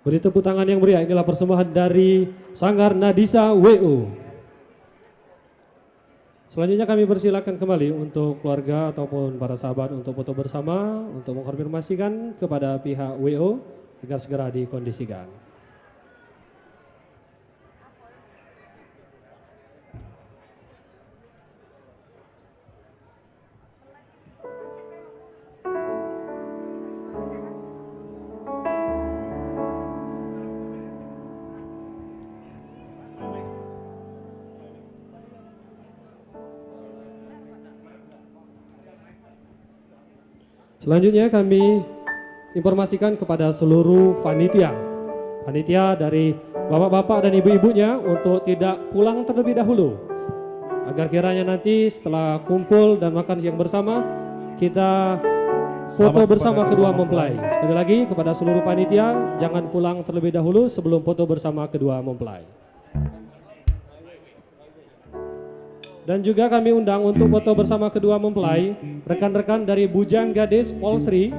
Beri tepuk tangan yang meriah. Inilah persembahan dari Sanggar Nadisa WU. Selanjutnya kami persilakan kembali untuk keluarga ataupun para sahabat untuk foto bersama untuk mengkonfirmasikan kepada pihak WO agar segera dikondisikan. Selanjutnya kami informasikan kepada seluruh panitia dari bapak-bapak dan ibu-ibunya untuk tidak pulang terlebih dahulu. Agar kiranya nanti setelah kumpul dan makan siang bersama, kita foto bersama kedua mempelai. Sekali lagi kepada seluruh panitia, jangan pulang terlebih dahulu sebelum foto bersama kedua mempelai. Dan juga kami undang untuk foto bersama kedua mempelai, rekan-rekan dari Bujang Gadis Polsri,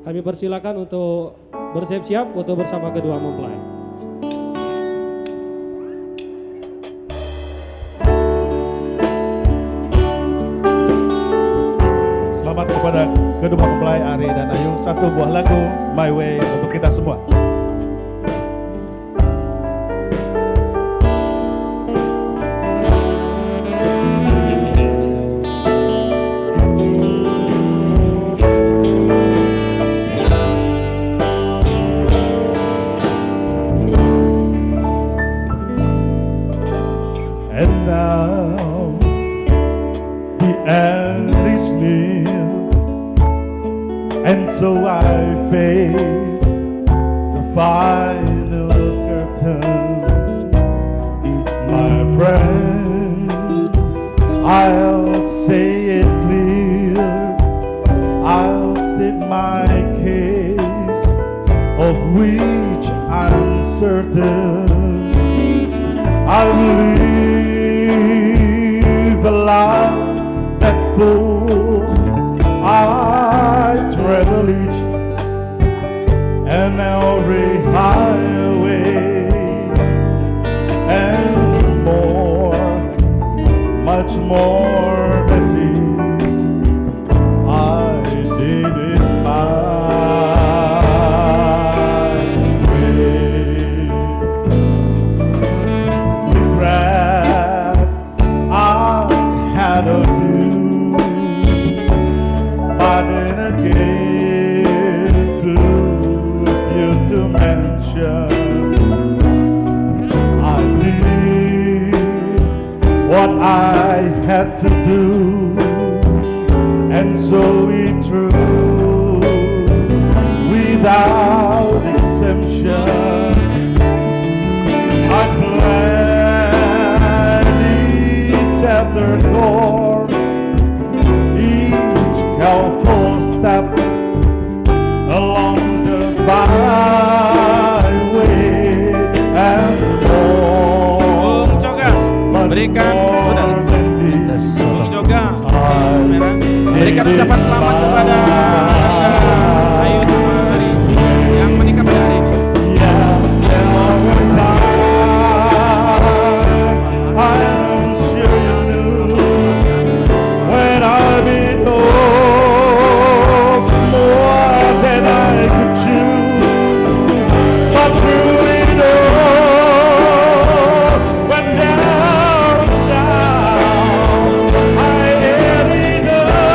kami persilakan untuk bersiap-siap foto bersama kedua mempelai. Selamat kepada kedua mempelai Ari dan Ayu, satu buah lagu My Way untuk kita semua. And so I face the final curtain, my friend. I'll say it clear, I'll state my case, of which I'm certain. I live a life that's full. I travel each and every highway and more, much more than this. I did it my way. Regret I had a few, but then again, too few to mention. I did what I had to do, and so it through without exemption. I planned each other course, each careful step along the byway, and more, berikan berikan ucapan selamat kepada Anda, Ayu sama Ari yang menikah pada hari ini. I'm sure you knew when I've been more than I could chew, but through it all, when down was down, I had enough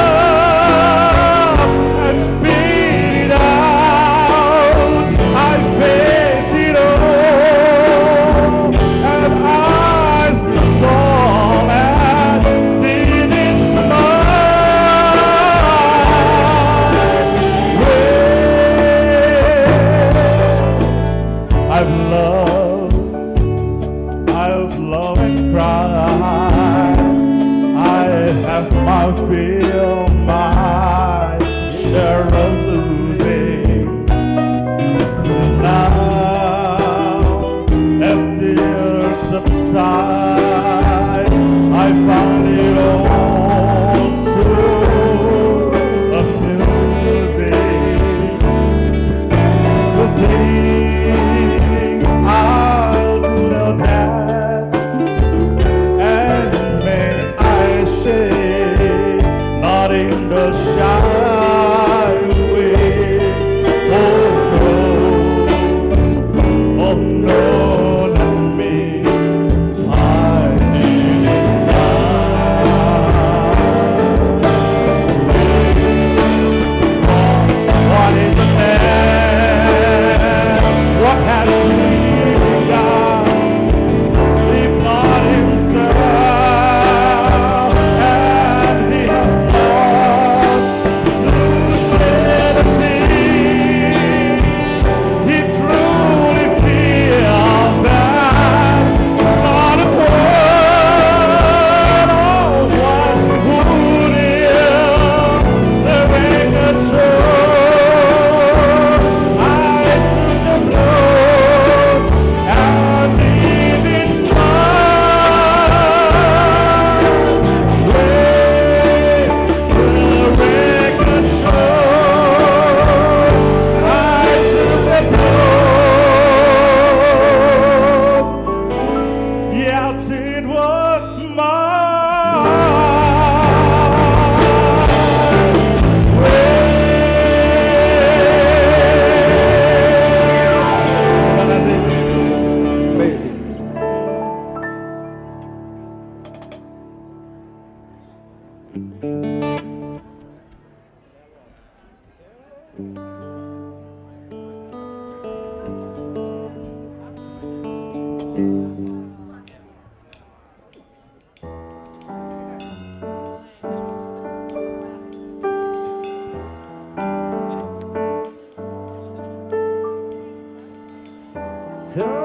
Tell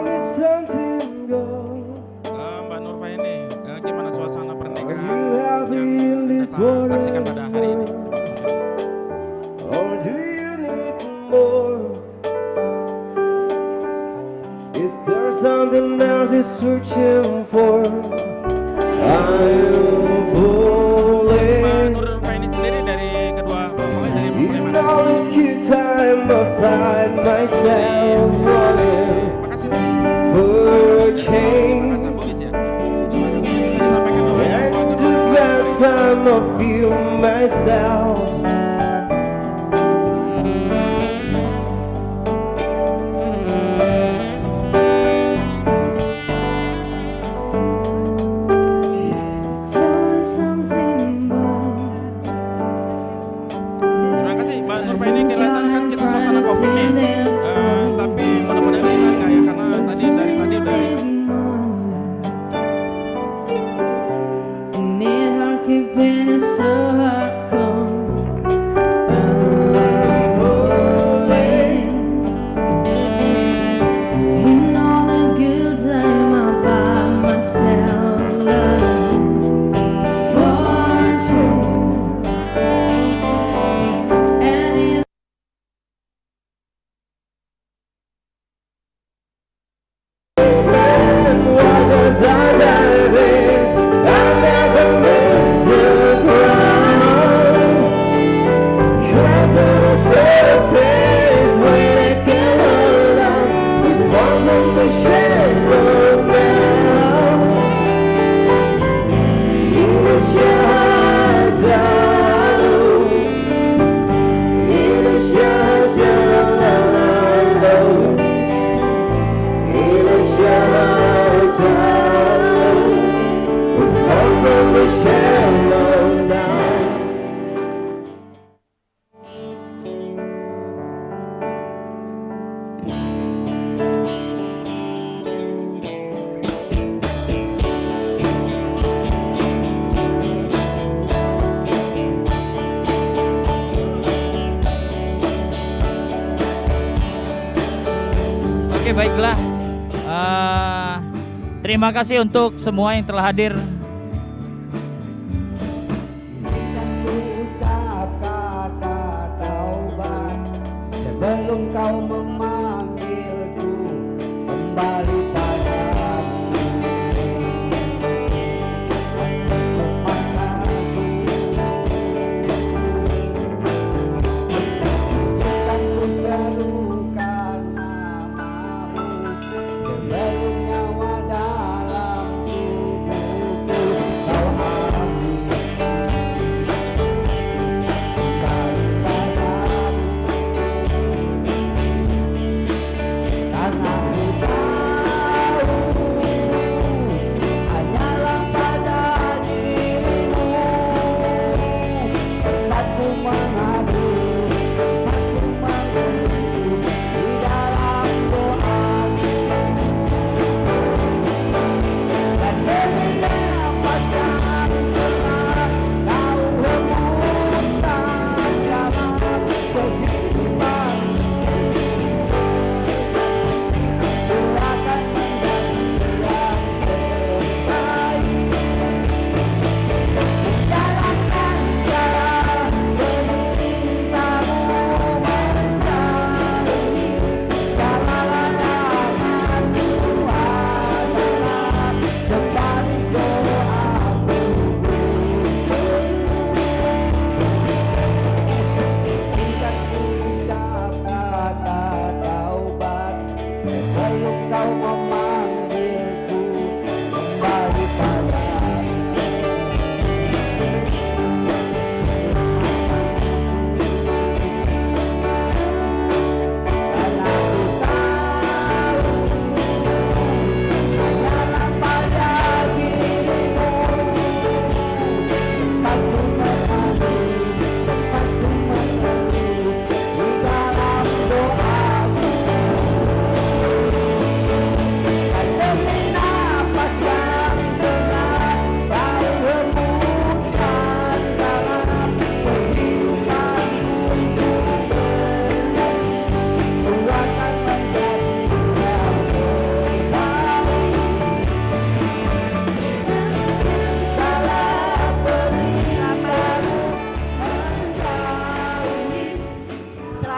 me something, girl. Mbak Nurfa ini gimana suasana pernikahan You happy in yang this kita world? saksikan pada hari ini? Or do you need more? Is there something else you're searching for? I'm Mbak falling. Nurfa ini sendiri dari kedua mempelai dari mempelai In mana? all the cute time I find myself running for change. And the bad time I feel myself. Terima kasih Mbak Nurfa ini kelihatan kan kita suasana Covid nih. Tapi mudah-mudahan kita enggak ya karena tadi dari Keeping it so hard. In all the good time I find myself looking for a change. And it Was a Saturday, I never meant to cry. 'Cause of the surface when it can hurt us, we fall from the shadow now. In the shadow, in the shadow, in the shadow, we fall from the shadow now. Oke, baiklah. Terima kasih untuk semua yang telah hadir. Izinkan ku ucap kata taubat sebelum kau memanggilku kembali padamu. Izinkan ku serukan namamu sebelum nyawa dalam tubuhku kau ambil kembali padamu.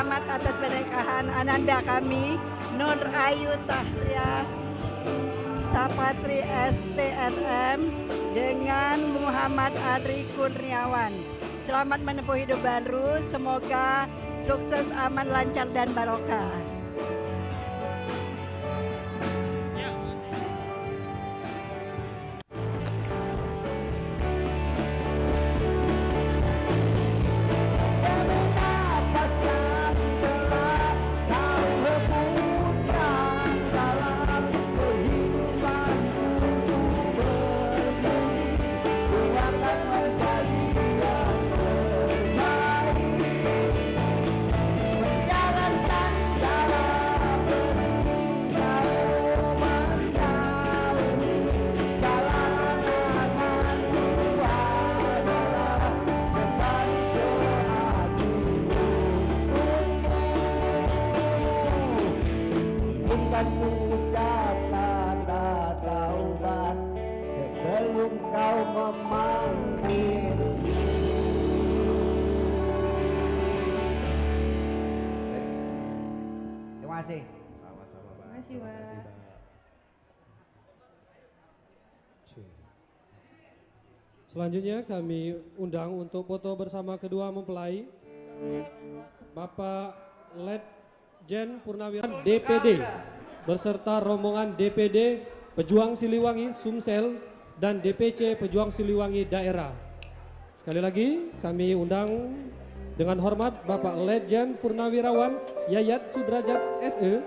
selamat atas pernikahan ananda kami Nur Ayu Tahlia Sapatri STRM dengan Muhammad Adri Kurniawan. Selamat menempuh hidup baru, semoga sukses, aman, lancar, dan barokah. Ucap kata taubat sebelum kau memanggil. Terima kasih. Sama-sama, Pak. Terima kasih, Pak. Selanjutnya kami undang untuk foto bersama kedua mempelai Bapak Letjen Purnawirawan DPD beserta rombongan DPD Pejuang Siliwangi Sumsel dan DPC Pejuang Siliwangi Daerah. Sekali lagi kami undang dengan hormat Bapak Letjen Purnawirawan Yayat Sudrajat SE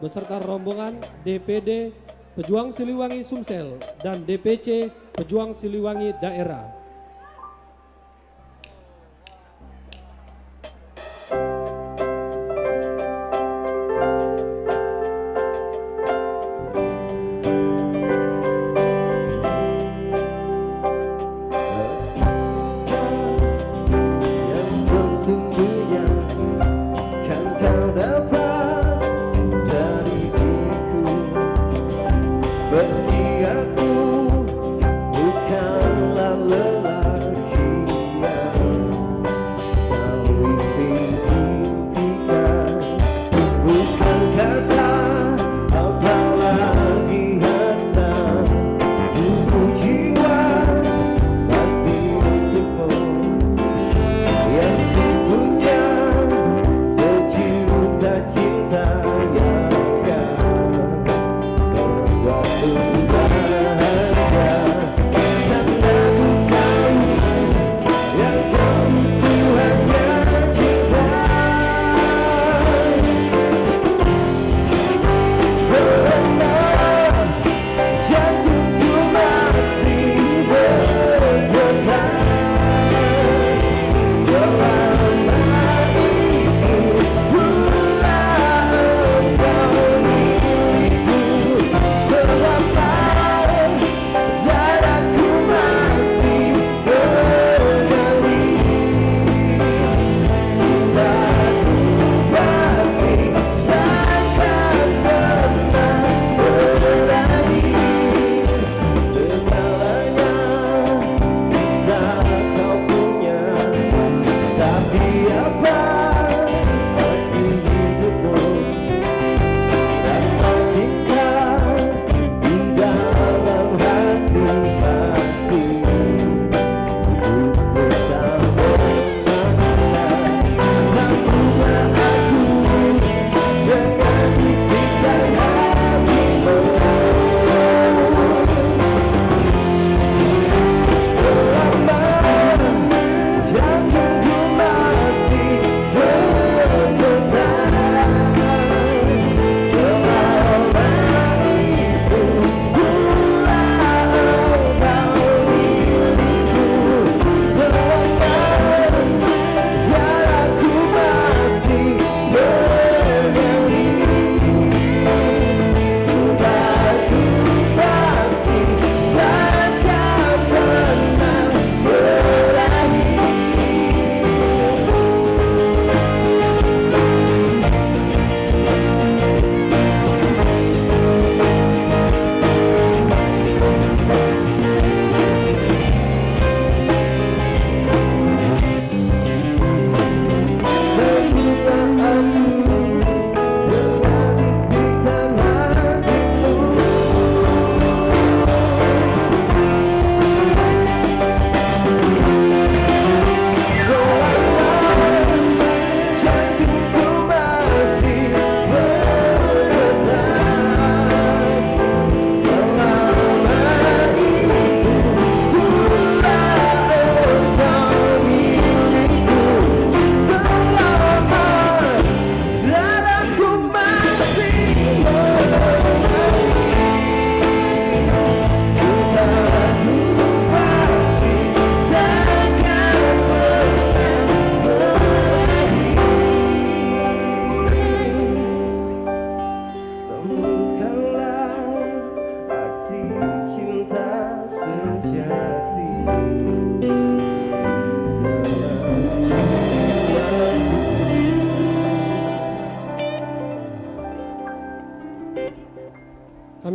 beserta rombongan DPD Pejuang Siliwangi Sumsel dan DPC Pejuang Siliwangi Daerah. Sesungguhnya kan kau dapat dari diriku, meski aku bukanlah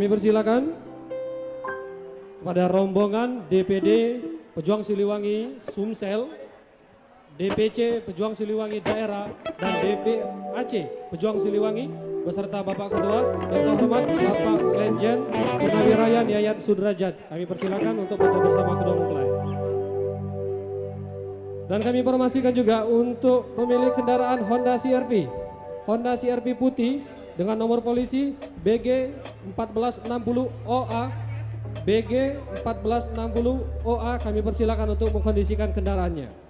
Kami persilakan kepada rombongan DPD Pejuang Siliwangi Sumsel, DPC Pejuang Siliwangi Daerah, dan DPAC Pejuang Siliwangi beserta Bapak Ketua yang terhormat Bapak Letjen Purnawirawan Yayat Sudrajat. Kami persilakan untuk foto bersama kedua mempelai. Dan kami informasikan juga untuk pemilik kendaraan Honda CR-V. Honda CR-V putih dengan nomor polisi BG 1460 OA. BG 1460 OA kami persilakan untuk mengkondisikan kendaraannya.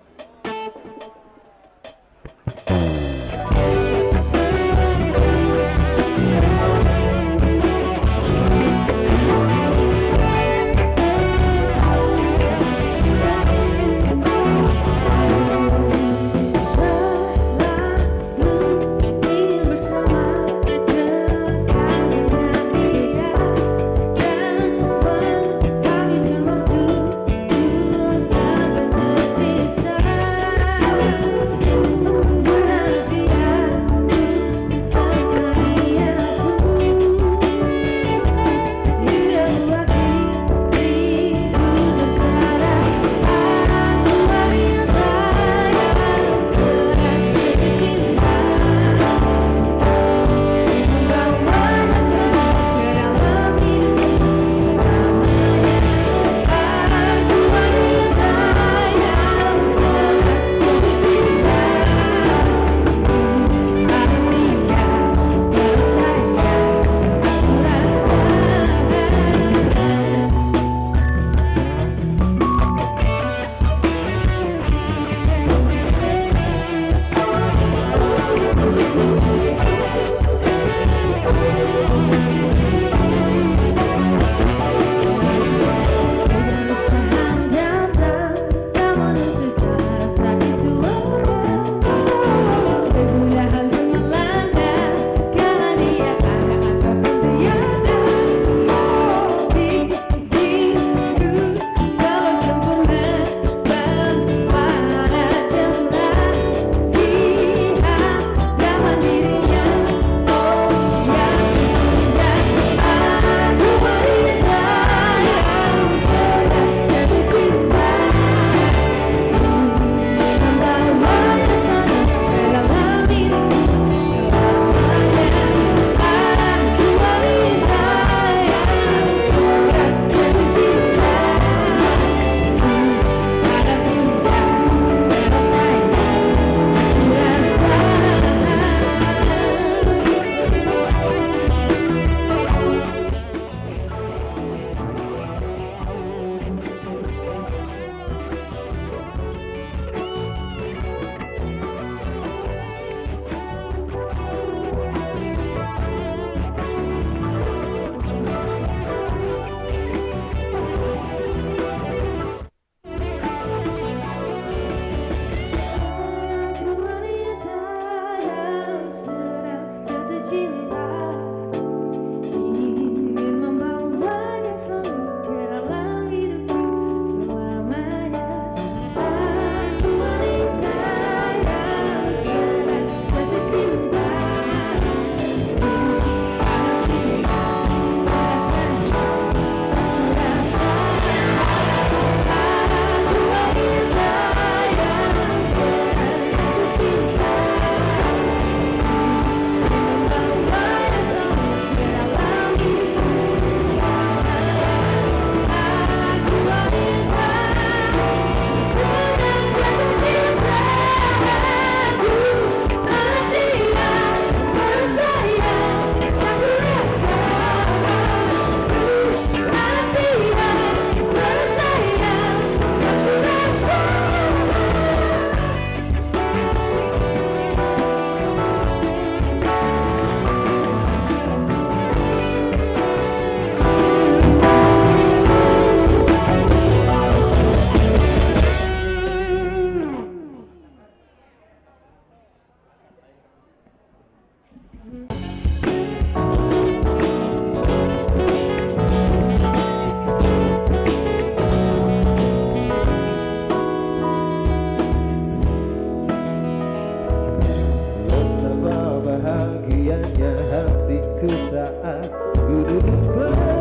Bahagianya hatiku saat ku duduk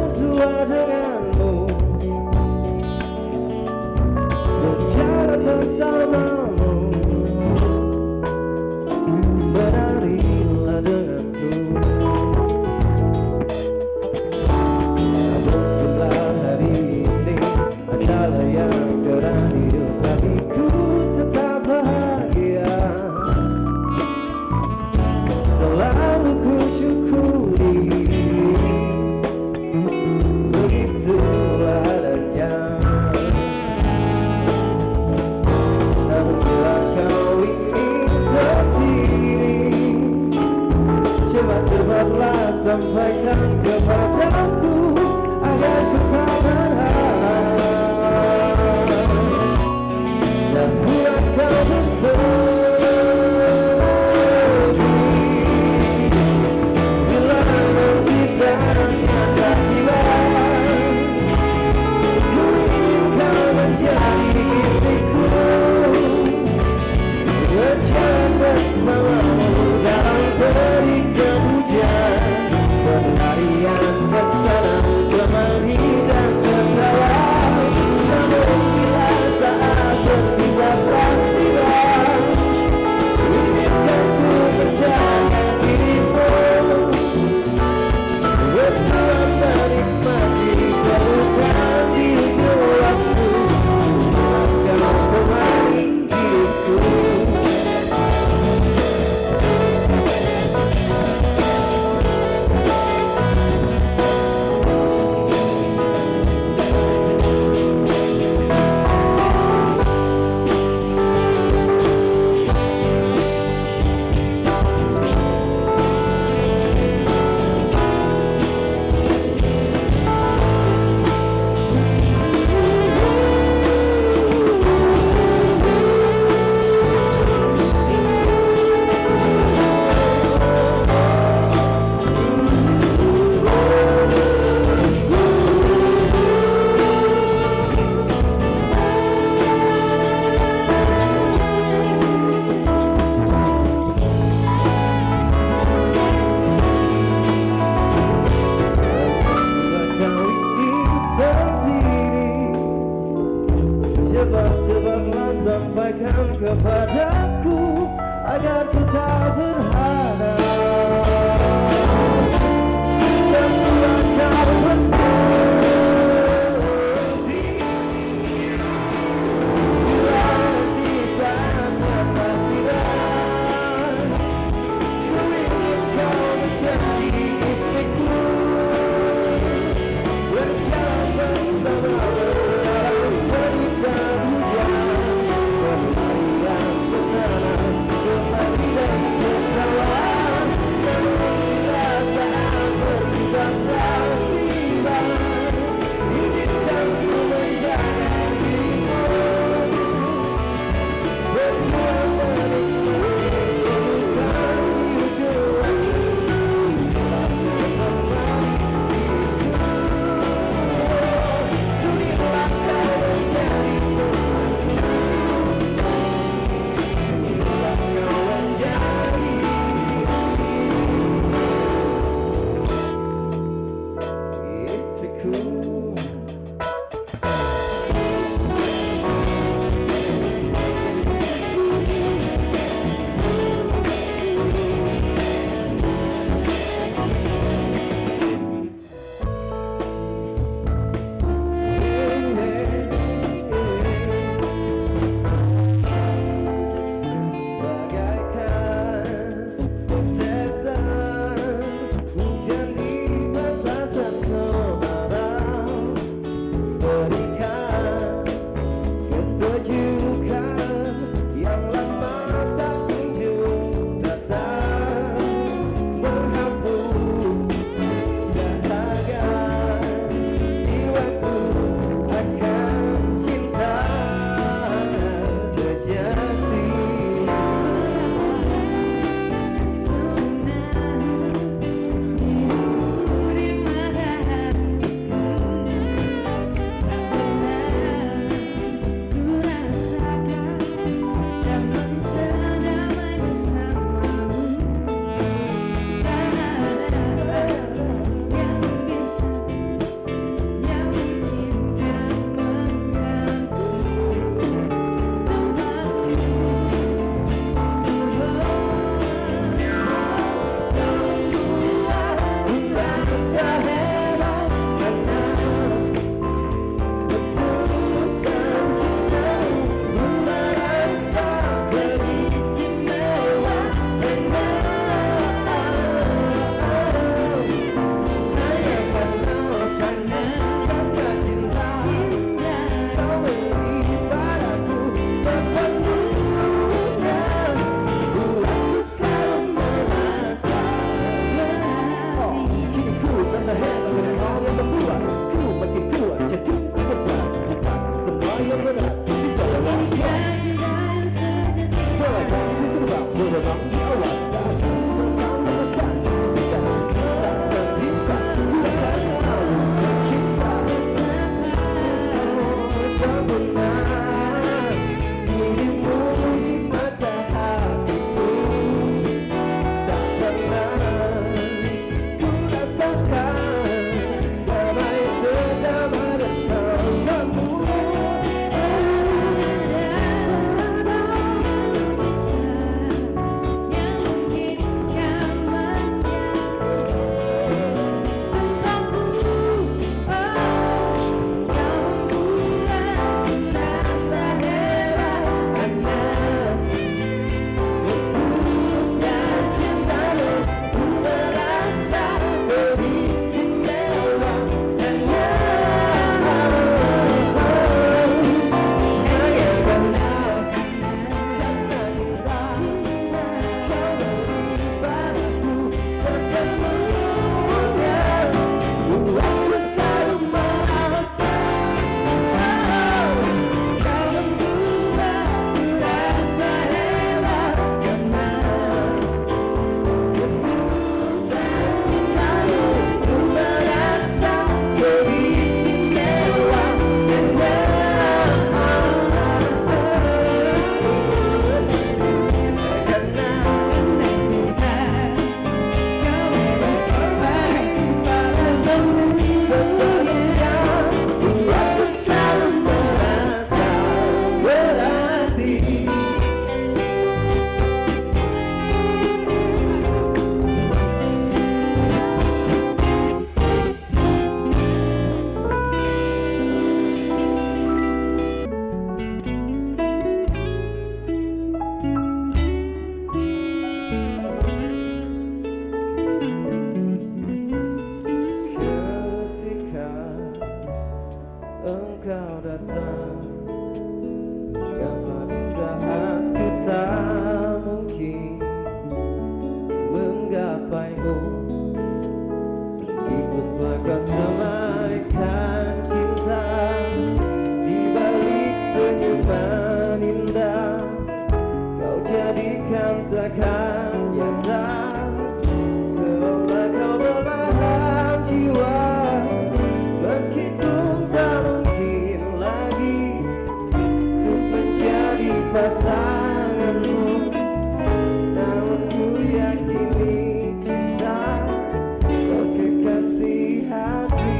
sampaikan kepadaku agar ku tak berharap dan buat kau bersedih bila nanti saatnya tak tiba. Ku ingin kau menjadi istriku, berjalan bersamamu dalam terik hujan. terang di awan datang berpanas dan segar kita secinta ku akan selalu cinta sebenar dirimu di mata hatiku tak pernah ku rasakan damai sejaman bersamamu. Engkau datang karena di saat ku tak mungkin menggapaimu, meskipun telah kau semaikan cinta di balik senyuman indah, kau jadikan seakan nyata, seolah kau belahan jiwa. Meskipun tak mungkin lagi untuk menjadi pasanganmu, namun ku yakini cinta kau kekasih hati.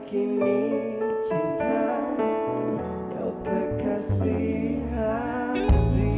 kini cinta kau kekasih hati.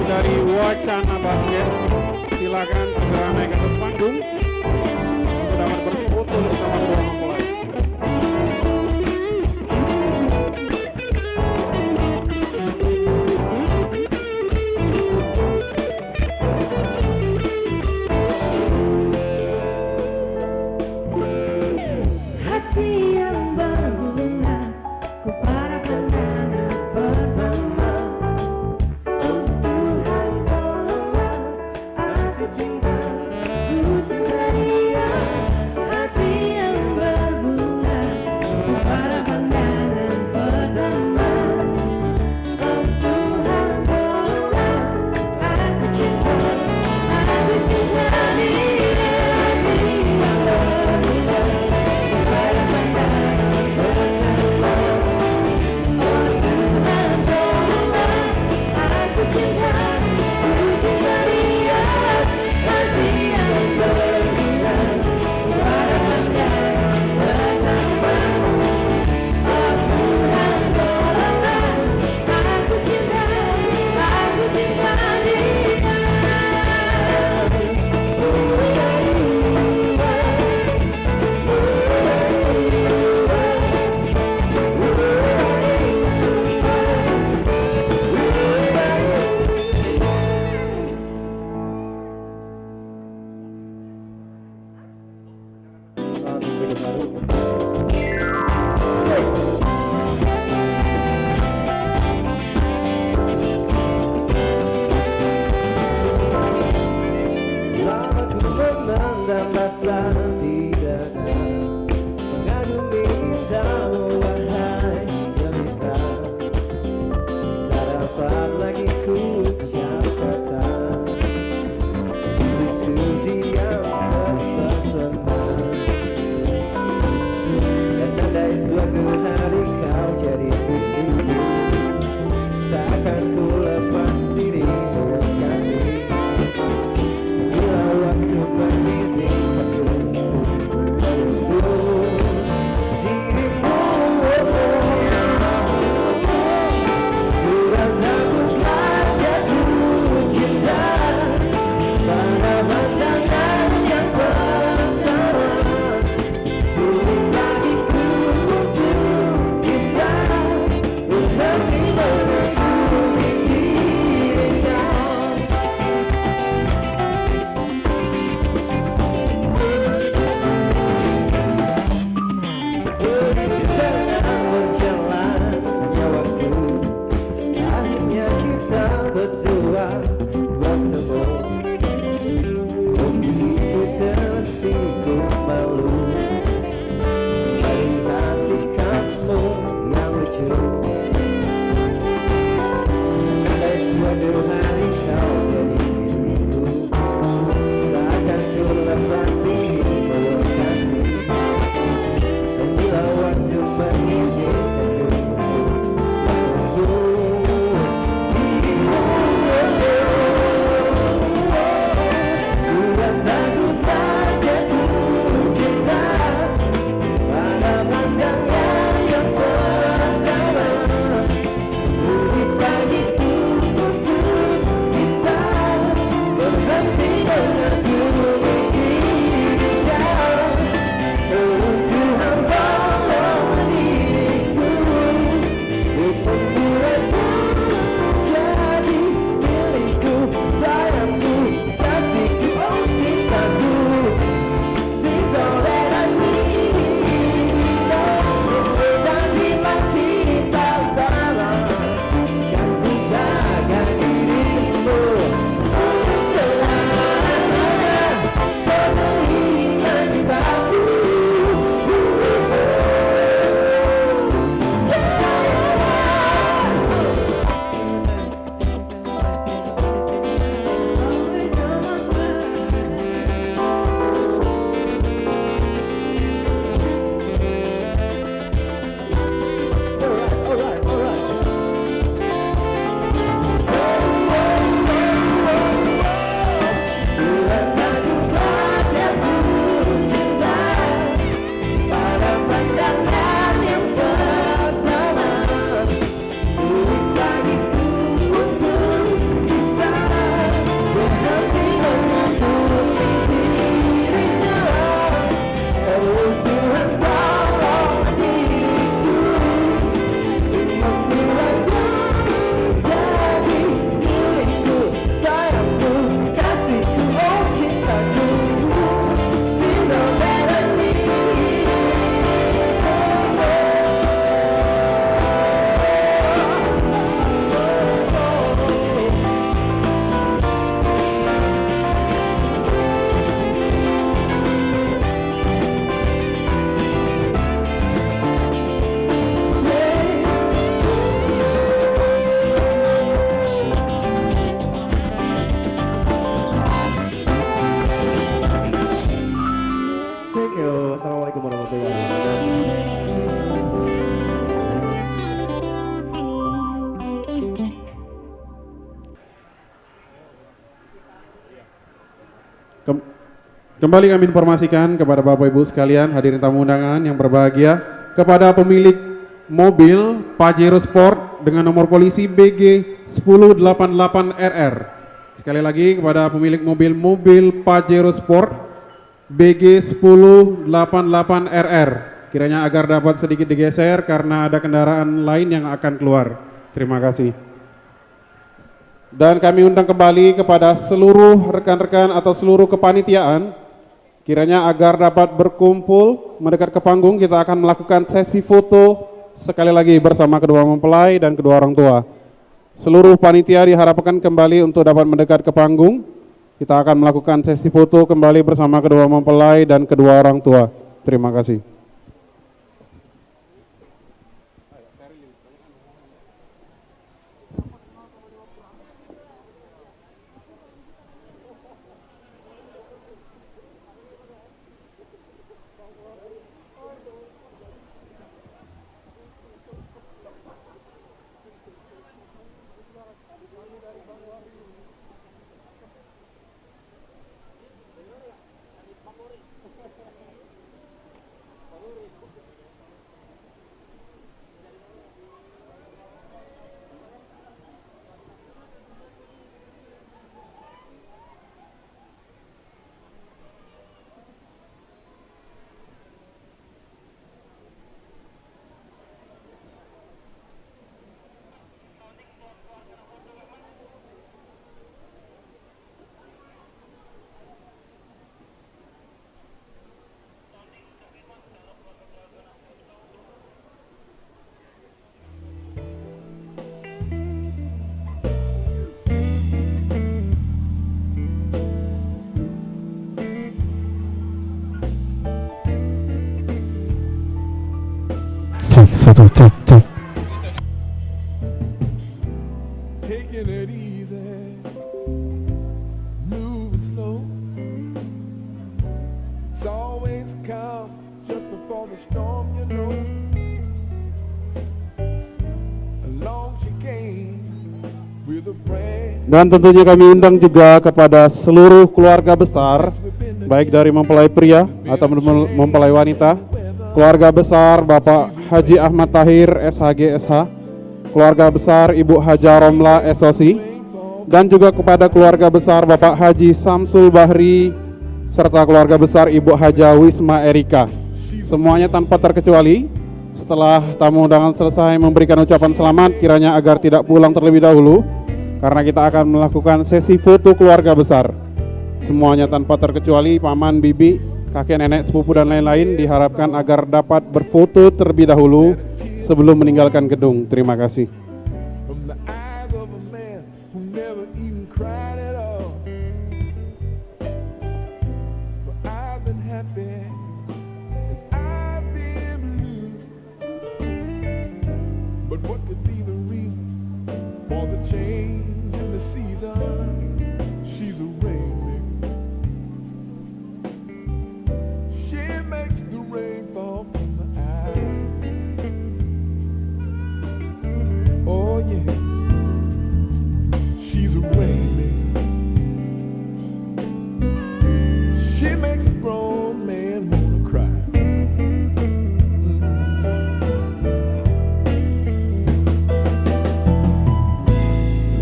dari Wacana Basket, silakan segera naik ke atas panggung untuk dapat berfoto bersama kedua mempelai. Hati yang berbunga, ku para pandangan bersama. Oh Tuhan tolonglah, aku cinta bertemu. Begitu tersinggung malu melihat sikapmu yang lucu. Andai suatu hari kau jadi milikku, takkan ku lepas dirimu kasih. Dan bila waktu mengizinkanku Assalamualaikum warahmatullahi wabarakatuh. Kembali kami informasikan kepada Bapak Ibu sekalian, hadirin tamu undangan yang berbahagia, kepada pemilik mobil Pajero Sport dengan nomor polisi BG 1088RR. Sekali lagi kepada pemilik mobil Pajero Sport BG 1088RR, kiranya agar dapat sedikit digeser karena ada kendaraan lain yang akan keluar. Terima kasih. Dan kami undang kembali kepada seluruh rekan-rekan atau seluruh kepanitiaan, kiranya agar dapat berkumpul mendekat ke panggung. Kita akan melakukan sesi foto sekali lagi bersama kedua mempelai dan kedua orang tua. Seluruh panitia diharapkan kembali untuk dapat mendekat ke panggung. Kita akan melakukan sesi foto kembali bersama kedua mempelai dan kedua orang tua. Terima kasih. satu, cek, cek. Taking it easy, moving slow. It's always calm just before the storm, you know. Along she came with a brand. Dan tentunya kami undang juga kepada seluruh keluarga besar, baik dari mempelai pria atau mempelai wanita, keluarga besar Bapak Haji Ahmad Tahir SHG SH, keluarga besar Ibu Haja Romla SOC, dan juga kepada keluarga besar Bapak Haji Samsul Bahri serta keluarga besar Ibu Haja Wisma Erika. Semuanya tanpa terkecuali, setelah tamu undangan selesai memberikan ucapan selamat, kiranya agar tidak pulang terlebih dahulu, karena kita akan melakukan sesi foto keluarga besar. Semuanya tanpa terkecuali, paman, bibi, kakek, nenek, sepupu, dan lain-lain diharapkan agar dapat berfoto terlebih dahulu sebelum meninggalkan gedung. Terima kasih. From the eyes of a man who never even cried at all. But I've been happy and I've been blue. But what could be the reason for the change in the season? She's a rainmaker. She makes the rain fall from the eye. Oh yeah, she's a rainmaker. She makes a grown man wanna cry.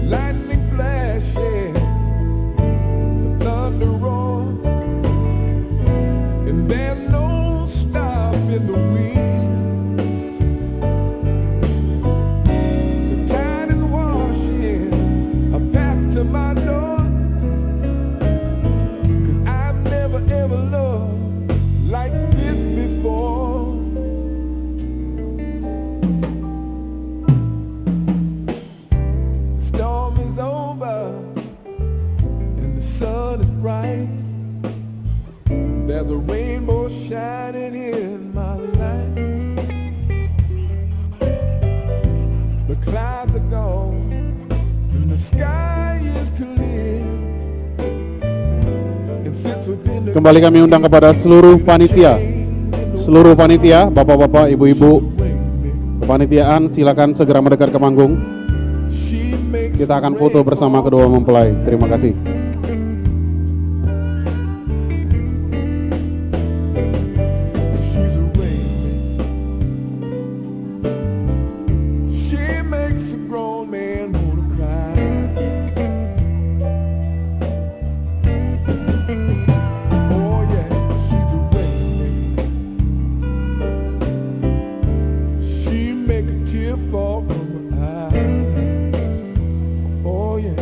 Lightning flashes, the thunder roars, and there's no stop in the wind. The tide is washing a path to my door, 'cause I've never ever loved like this before. The storm is over and the sun is bright. There's a rainbow shining in my life. The clouds are gone and the sky is clear. And since we've been Kembali kami undang kepada seluruh panitia, bapak-bapak, ibu-ibu, kepanitiaan silakan segera mendekat ke panggung. Kita akan foto bersama kedua mempelai. Terima kasih. she's a rainmaker. She makes a grown man wanna cry. Oh yeah, she's a rainmaker. She make a tear fall from her eye. Oh yeah.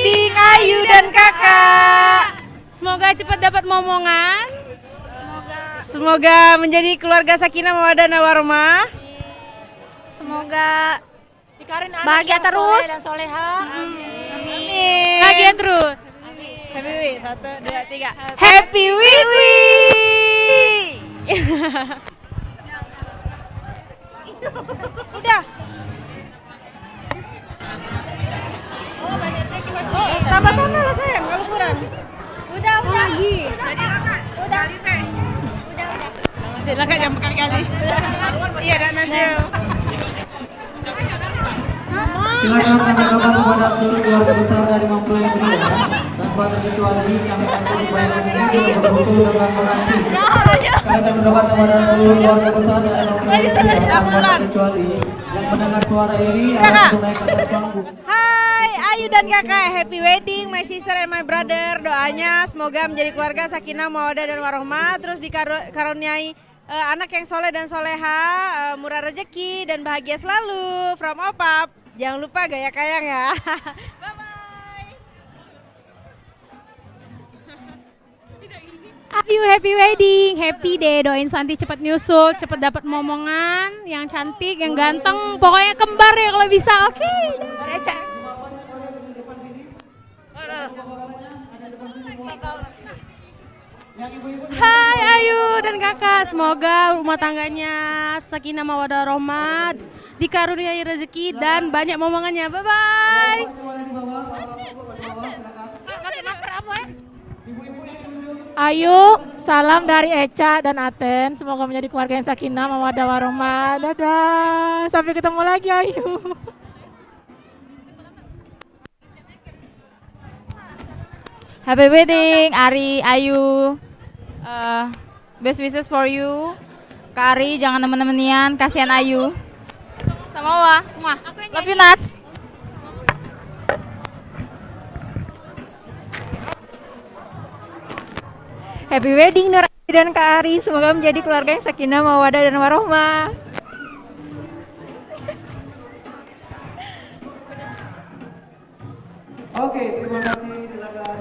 wedding Ayu dan kakak. Semoga cepat dapat momongan. Semoga menjadi keluarga sakinah mawaddah warahmah. Semoga bahagia terus dan soleha. Amin. Bahagia terus. Happy Wiwi, 1, 2, 3. Happy Wiwi. Udah. Tambah-tambah lah sayang, kalau kurang. Udah lagi. Udah. Udah kak jam berkali-kali. Iya dan Najil. Silakan tanda tangan kepada seluruh keluarga besar dari mempelai pria tanpa terkecuali kami akan dibayar ini berfoto dengan pengantin. Kami akan mendoakan kepada seluruh keluarga besar dari mempelai pria tanpa terkecuali yang mendengar suara ini akan naik ke atas panggung. Hai Ayu dan kakak, happy wedding my sister and my brother. Doanya semoga menjadi keluarga sakinah mawaddah dan warahmah, terus dikaruniai anak yang soleh dan soleha, murah rezeki dan bahagia selalu. From Opap. Jangan lupa gaya kayang ya. Ayu happy wedding, happy deh, doain Santi cepat nyusul, cepat dapat momongan yang cantik, yang ganteng, pokoknya kembar ya kalau bisa. Oke. Hai Ayu dan kakak, semoga rumah tangganya sakinah mawaddah warahmah, dikaruniai rezeki dan banyak momongannya. Bye bye. Ayu, salam dari Eca dan Aten. Semoga menjadi keluarga yang sakinah mawaddah warahmah. Dadah. Sampai ketemu lagi Ayu. Happy wedding Ari, Ayu. Best wishes for you. Kak Ari jangan nemen-nemenian, kasihan Ayu. Sama Wa. Love you Nats. Happy wedding Nur Ayu dan Kak Ari, semoga menjadi keluarga yang sakinah mawaddah dan warahmah. Oke, terima kasih, silakan.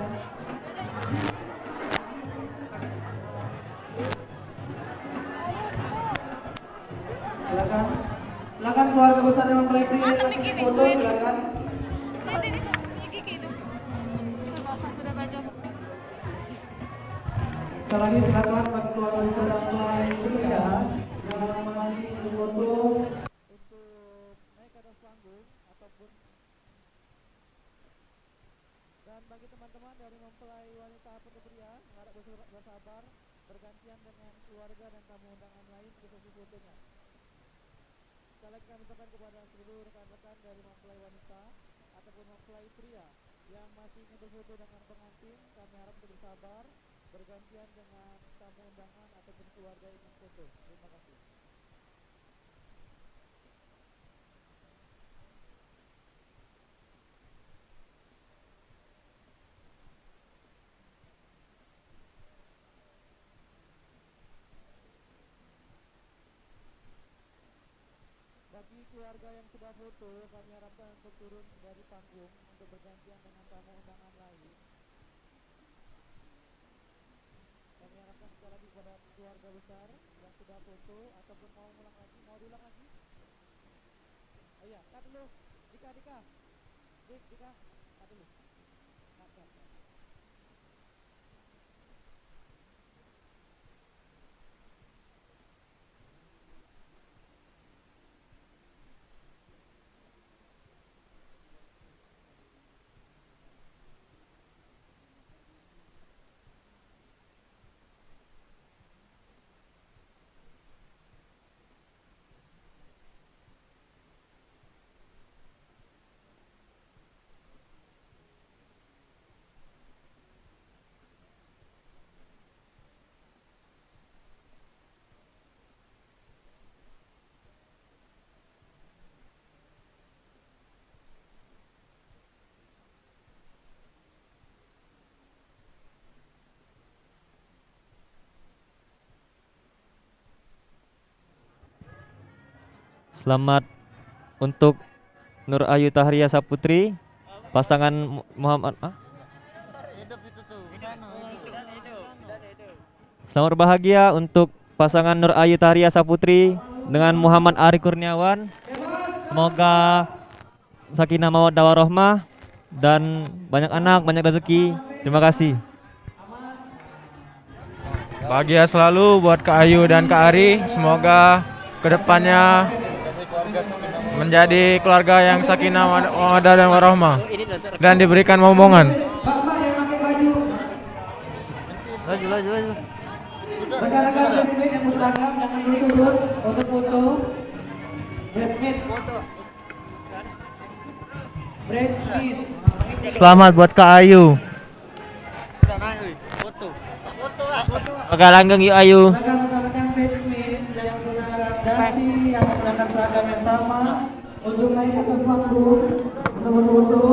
Silakan keluarga besar yang mempelai pria yang foto, silakan. Sekali lagi silakan bagi keluarga besar yang mempelai pria yang masih foto untuk naik ke atas panggung ataupun. Dan bagi teman-teman dari mempelai wanita atau pria harap bersabar bergantian dengan keluarga dan tamu undangan lain untuk sesi fotonya. Sekali lagi kami ucapkan kepada seluruh rekan-rekan dari mempelai wanita ataupun mempelai pria yang masih ingin berfoto dengan pengantin, kami harap untuk bersabar bergantian dengan tamu undangan ataupun keluarga yang ingin foto. Terima kasih. Bagi keluarga yang sudah foto, kami harapkan untuk turun dari panggung untuk bergantian dengan tamu undangan lain. Kami harapkan sekali lagi kepada keluarga besar yang sudah foto ataupun mau ulang lagi, mau diulang lagi. Oh iya, cut dulu. Dika. Dika, cut dulu. Cut. Selamat untuk Nur Ayu Tahria Saputri pasangan Muhammad Selamat berbahagia untuk pasangan Nur Ayu Tahria Saputri dengan Muhammad Ari Kurniawan. Semoga sakinah mawaddah warahmah dan banyak anak, banyak rezeki. Terima kasih. Bahagia selalu buat Kak Ayu dan Kak Ari. Semoga kedepannya menjadi keluarga yang sakinah mawaddah dan warahmah dan diberikan momongan. Laju. Rekan-rekan bridesmaid yang berseragam jangan dulu turun untuk foto. Bridesmaid. Selamat buat Kak Ayu. Oke, langgeng yuk Ayu. Rekan-rekan bridesmaid yang menggunakan dasi yang menggunakan seragam yang sama untuk naik ke atas panggung untuk berfoto.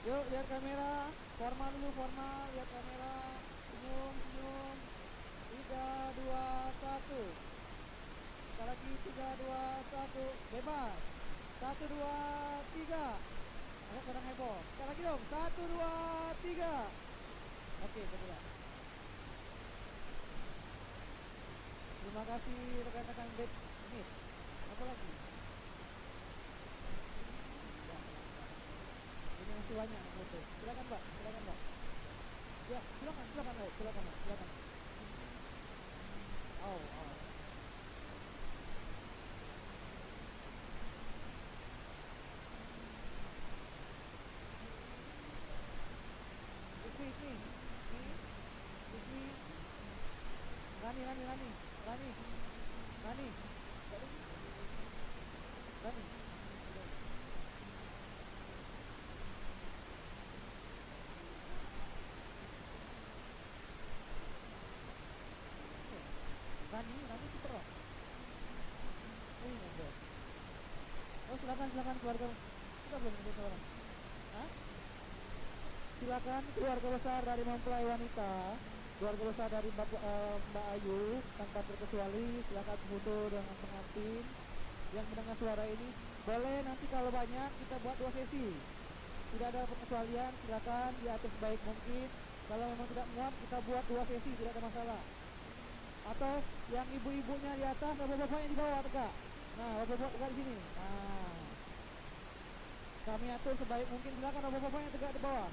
Yuk lihat kamera, formal dulu, formal, lihat kamera, senyum, 3, 2, 1. Sekali lagi 3, 2, 1, bebas. 1, 2, 3. Agak kurang heboh. Sekali lagi dong, 1, 2, 3. Oke, betul. Terima kasih rekan-rekan bridesmaid. Apa lagi? Masih banyak foto. Silakan Mbak. Ya, silakan. Oh. Ini. Rani. Rani super rock. Oh silakan keluarga. Kita belum ada orang. Hah? Silakan keluarga besar dari mempelai wanita, keluarga besar dari Mbak Ayu tanpa terkecuali, silakan foto dengan pengantin yang mendengar suara ini. Boleh nanti kalau banyak kita buat 2 sesi. Tidak ada pengecualian, silakan diatur sebaik mungkin. Kalau memang tidak muat kita buat 2 sesi, tidak ada masalah. Atau yang ibu-ibunya di atas, bapak-bapaknya di bawah tegak. Nah, bapak-bapak tegak di sini. Nah, kami atur sebaik mungkin. Silakan bapak-bapaknya tegak di bawah.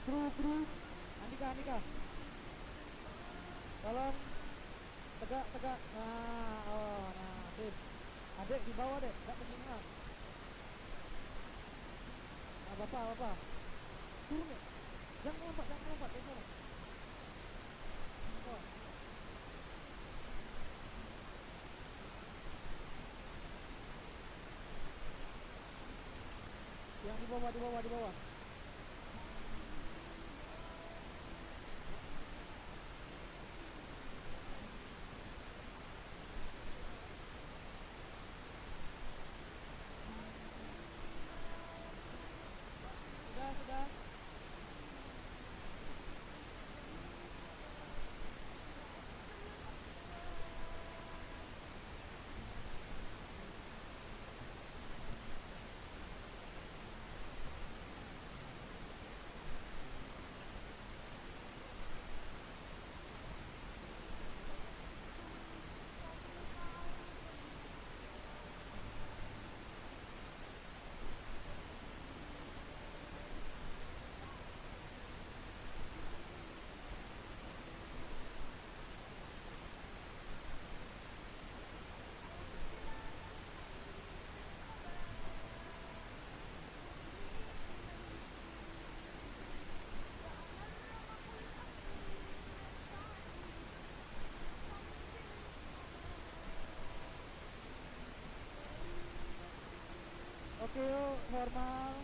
Kru, Andika. Tolong tegak. Nah, sip. Adik di bawah dek, tak mengingat. Nah, bapak. Turun dek. Jangan lompat. Yang di bawah. Sudah. Oke yuk, formal.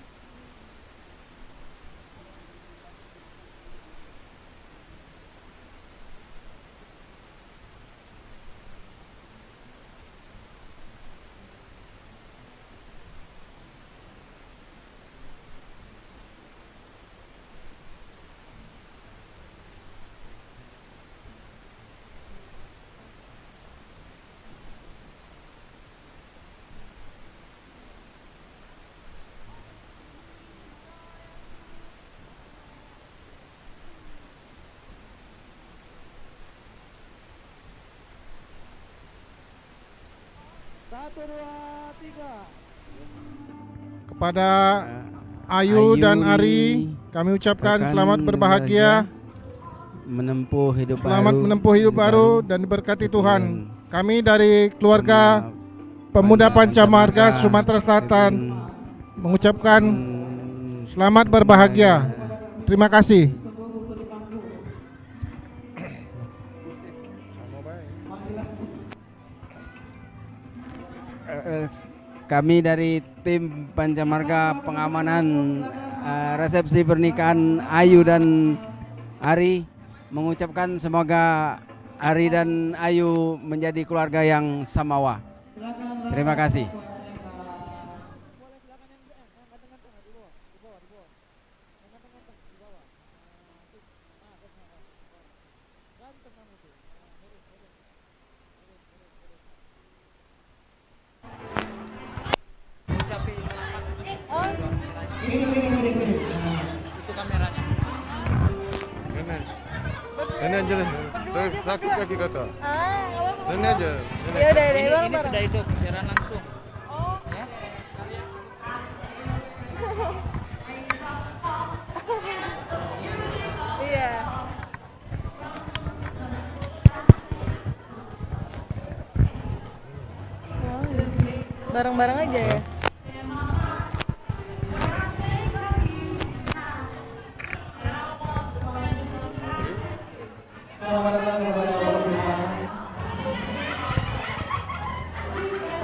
Satu, dua, tiga. Kepada Ayu dan Ari, kami ucapkan selamat berbahagia, menempuh hidup selamat baru, menempuh hidup baru dan diberkati Tuhan. Kami dari keluarga Pemuda Pancamarga Sumatera Selatan mengucapkan selamat berbahagia. Terima kasih. Kami dari tim Pancamarga pengamanan resepsi pernikahan Ayu dan Ari mengucapkan semoga Ari dan Ayu menjadi keluarga yang samawa. Terima kasih. Itu kameranya. Nenek aja deh. Saya sakit kaki kakak. Nenek aja. Ya udah, Ini bareng-bareng. sudah itu siaran langsung. Oh. Ya. Iya. Bareng-bareng aja ya.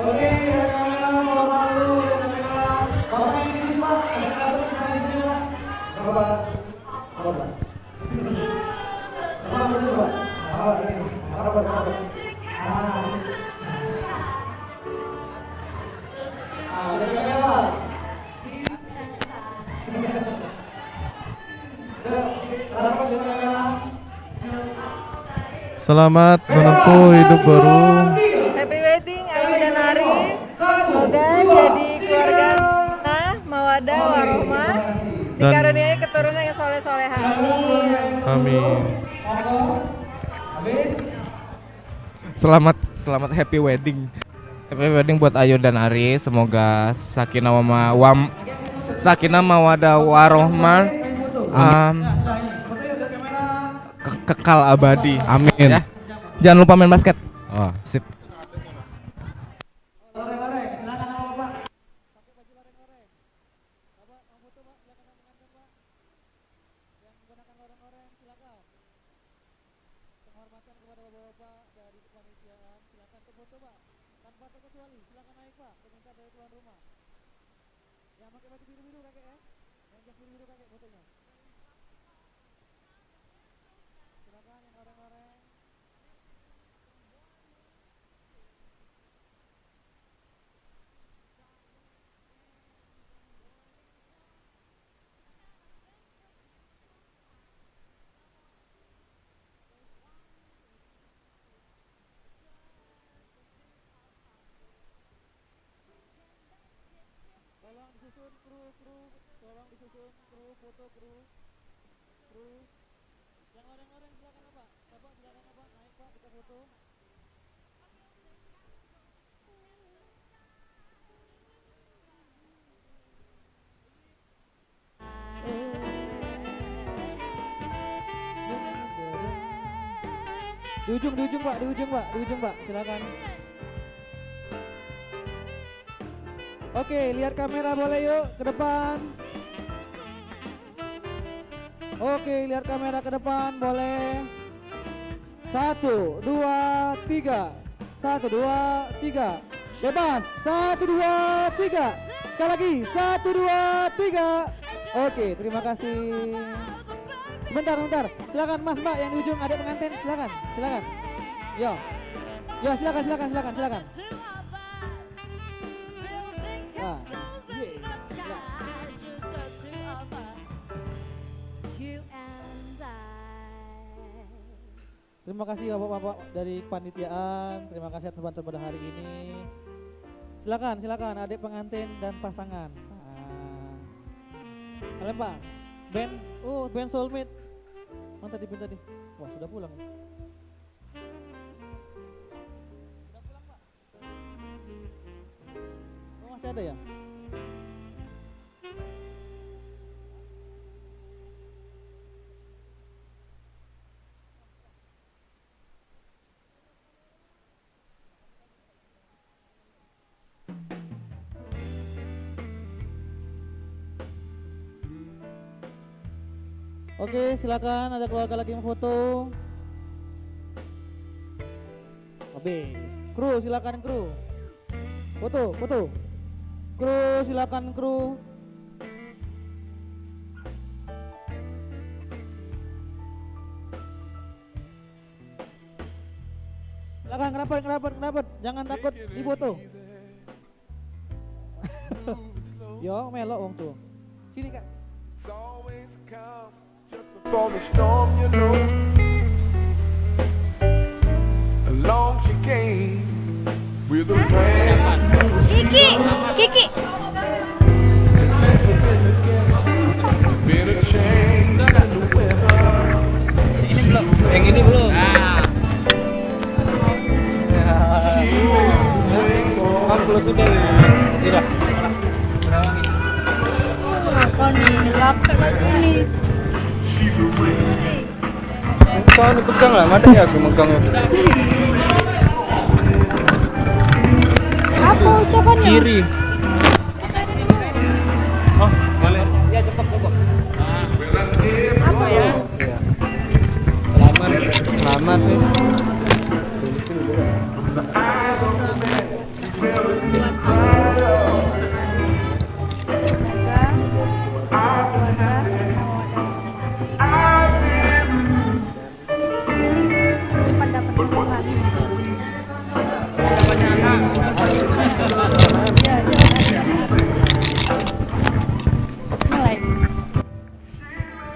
Oke, kamera mau lalu, kamera. Bapak ini di Pak, ada juga. Bapak. Selamat menempuh hidup baru. Happy wedding Ayu dan Ari. Semoga jadi keluarga mawadah warohmah, dikaruniai keturunan yang soleh-soleha. Amin. Selamat happy wedding. Happy wedding buat Ayu dan Ari. Semoga sakinah mawaddah warohmah kekal abadi. Amin. Ya. Jangan lupa main basket. Oh, sip. Tolong disusun kru, tolong disusun kru, foto kru. Yang orang-orang silakan apa? Bapak silakan apa? Naik Pak, kita foto. Di ujung Pak, silakan. Oke, lihat kamera boleh yuk ke depan. Oke, lihat kamera ke depan boleh. 1, 2, 3. 1, 2, 3. Bebas. 1, 2, 3. Sekali lagi, 1, 2, 3. Oke, terima kasih. Sebentar. Silakan Mas Mbak yang di ujung adik pengantin, silakan. Yo, silakan. Nah, terima kasih bapak-bapak dari kepanitiaan. Terima kasih atas bantuan pada hari ini. Silakan adik pengantin dan pasangan. Kalian Pak, band Soulmate. Mana tadi? Wah, sudah pulang. Sudah pulang Pak? Oh, masih ada ya? Oke, silakan ada keluarga lagi yang foto. Habis. Kru, silakan kru. Foto. Kru, silakan kru. Silakan ngerapat. Jangan takut di foto. Yo, melok wong tuh. Sini Kak. Before the storm, you know, along she came with a brand new Kiki. And since we've been together, there's been a change in the weather. Yang ini belum. She makes the way go. Belum tuh dari sirah. Kau dipegang lah, ada ya aku megangnya. Apa ucapannya? Kiri. Oh, boleh. Ya cepat. Apa ya? Selamat nih.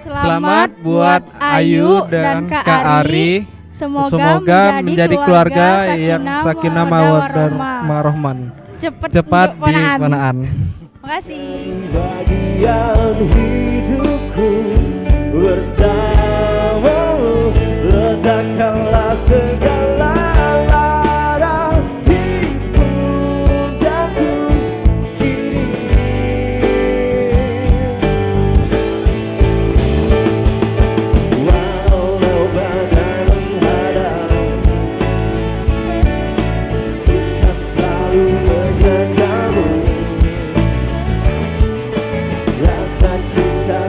Selamat buat Ayu dan Kak Ari. Semoga menjadi keluarga yang sakinah mawaddah warahmah. Cepat dipanaan. Makasih. Bagian hidupku bersamamu, letakkanlah segala lara di pundakku ini. Walau badai menghadap, ku kan selalu menjagamu. Rasa cinta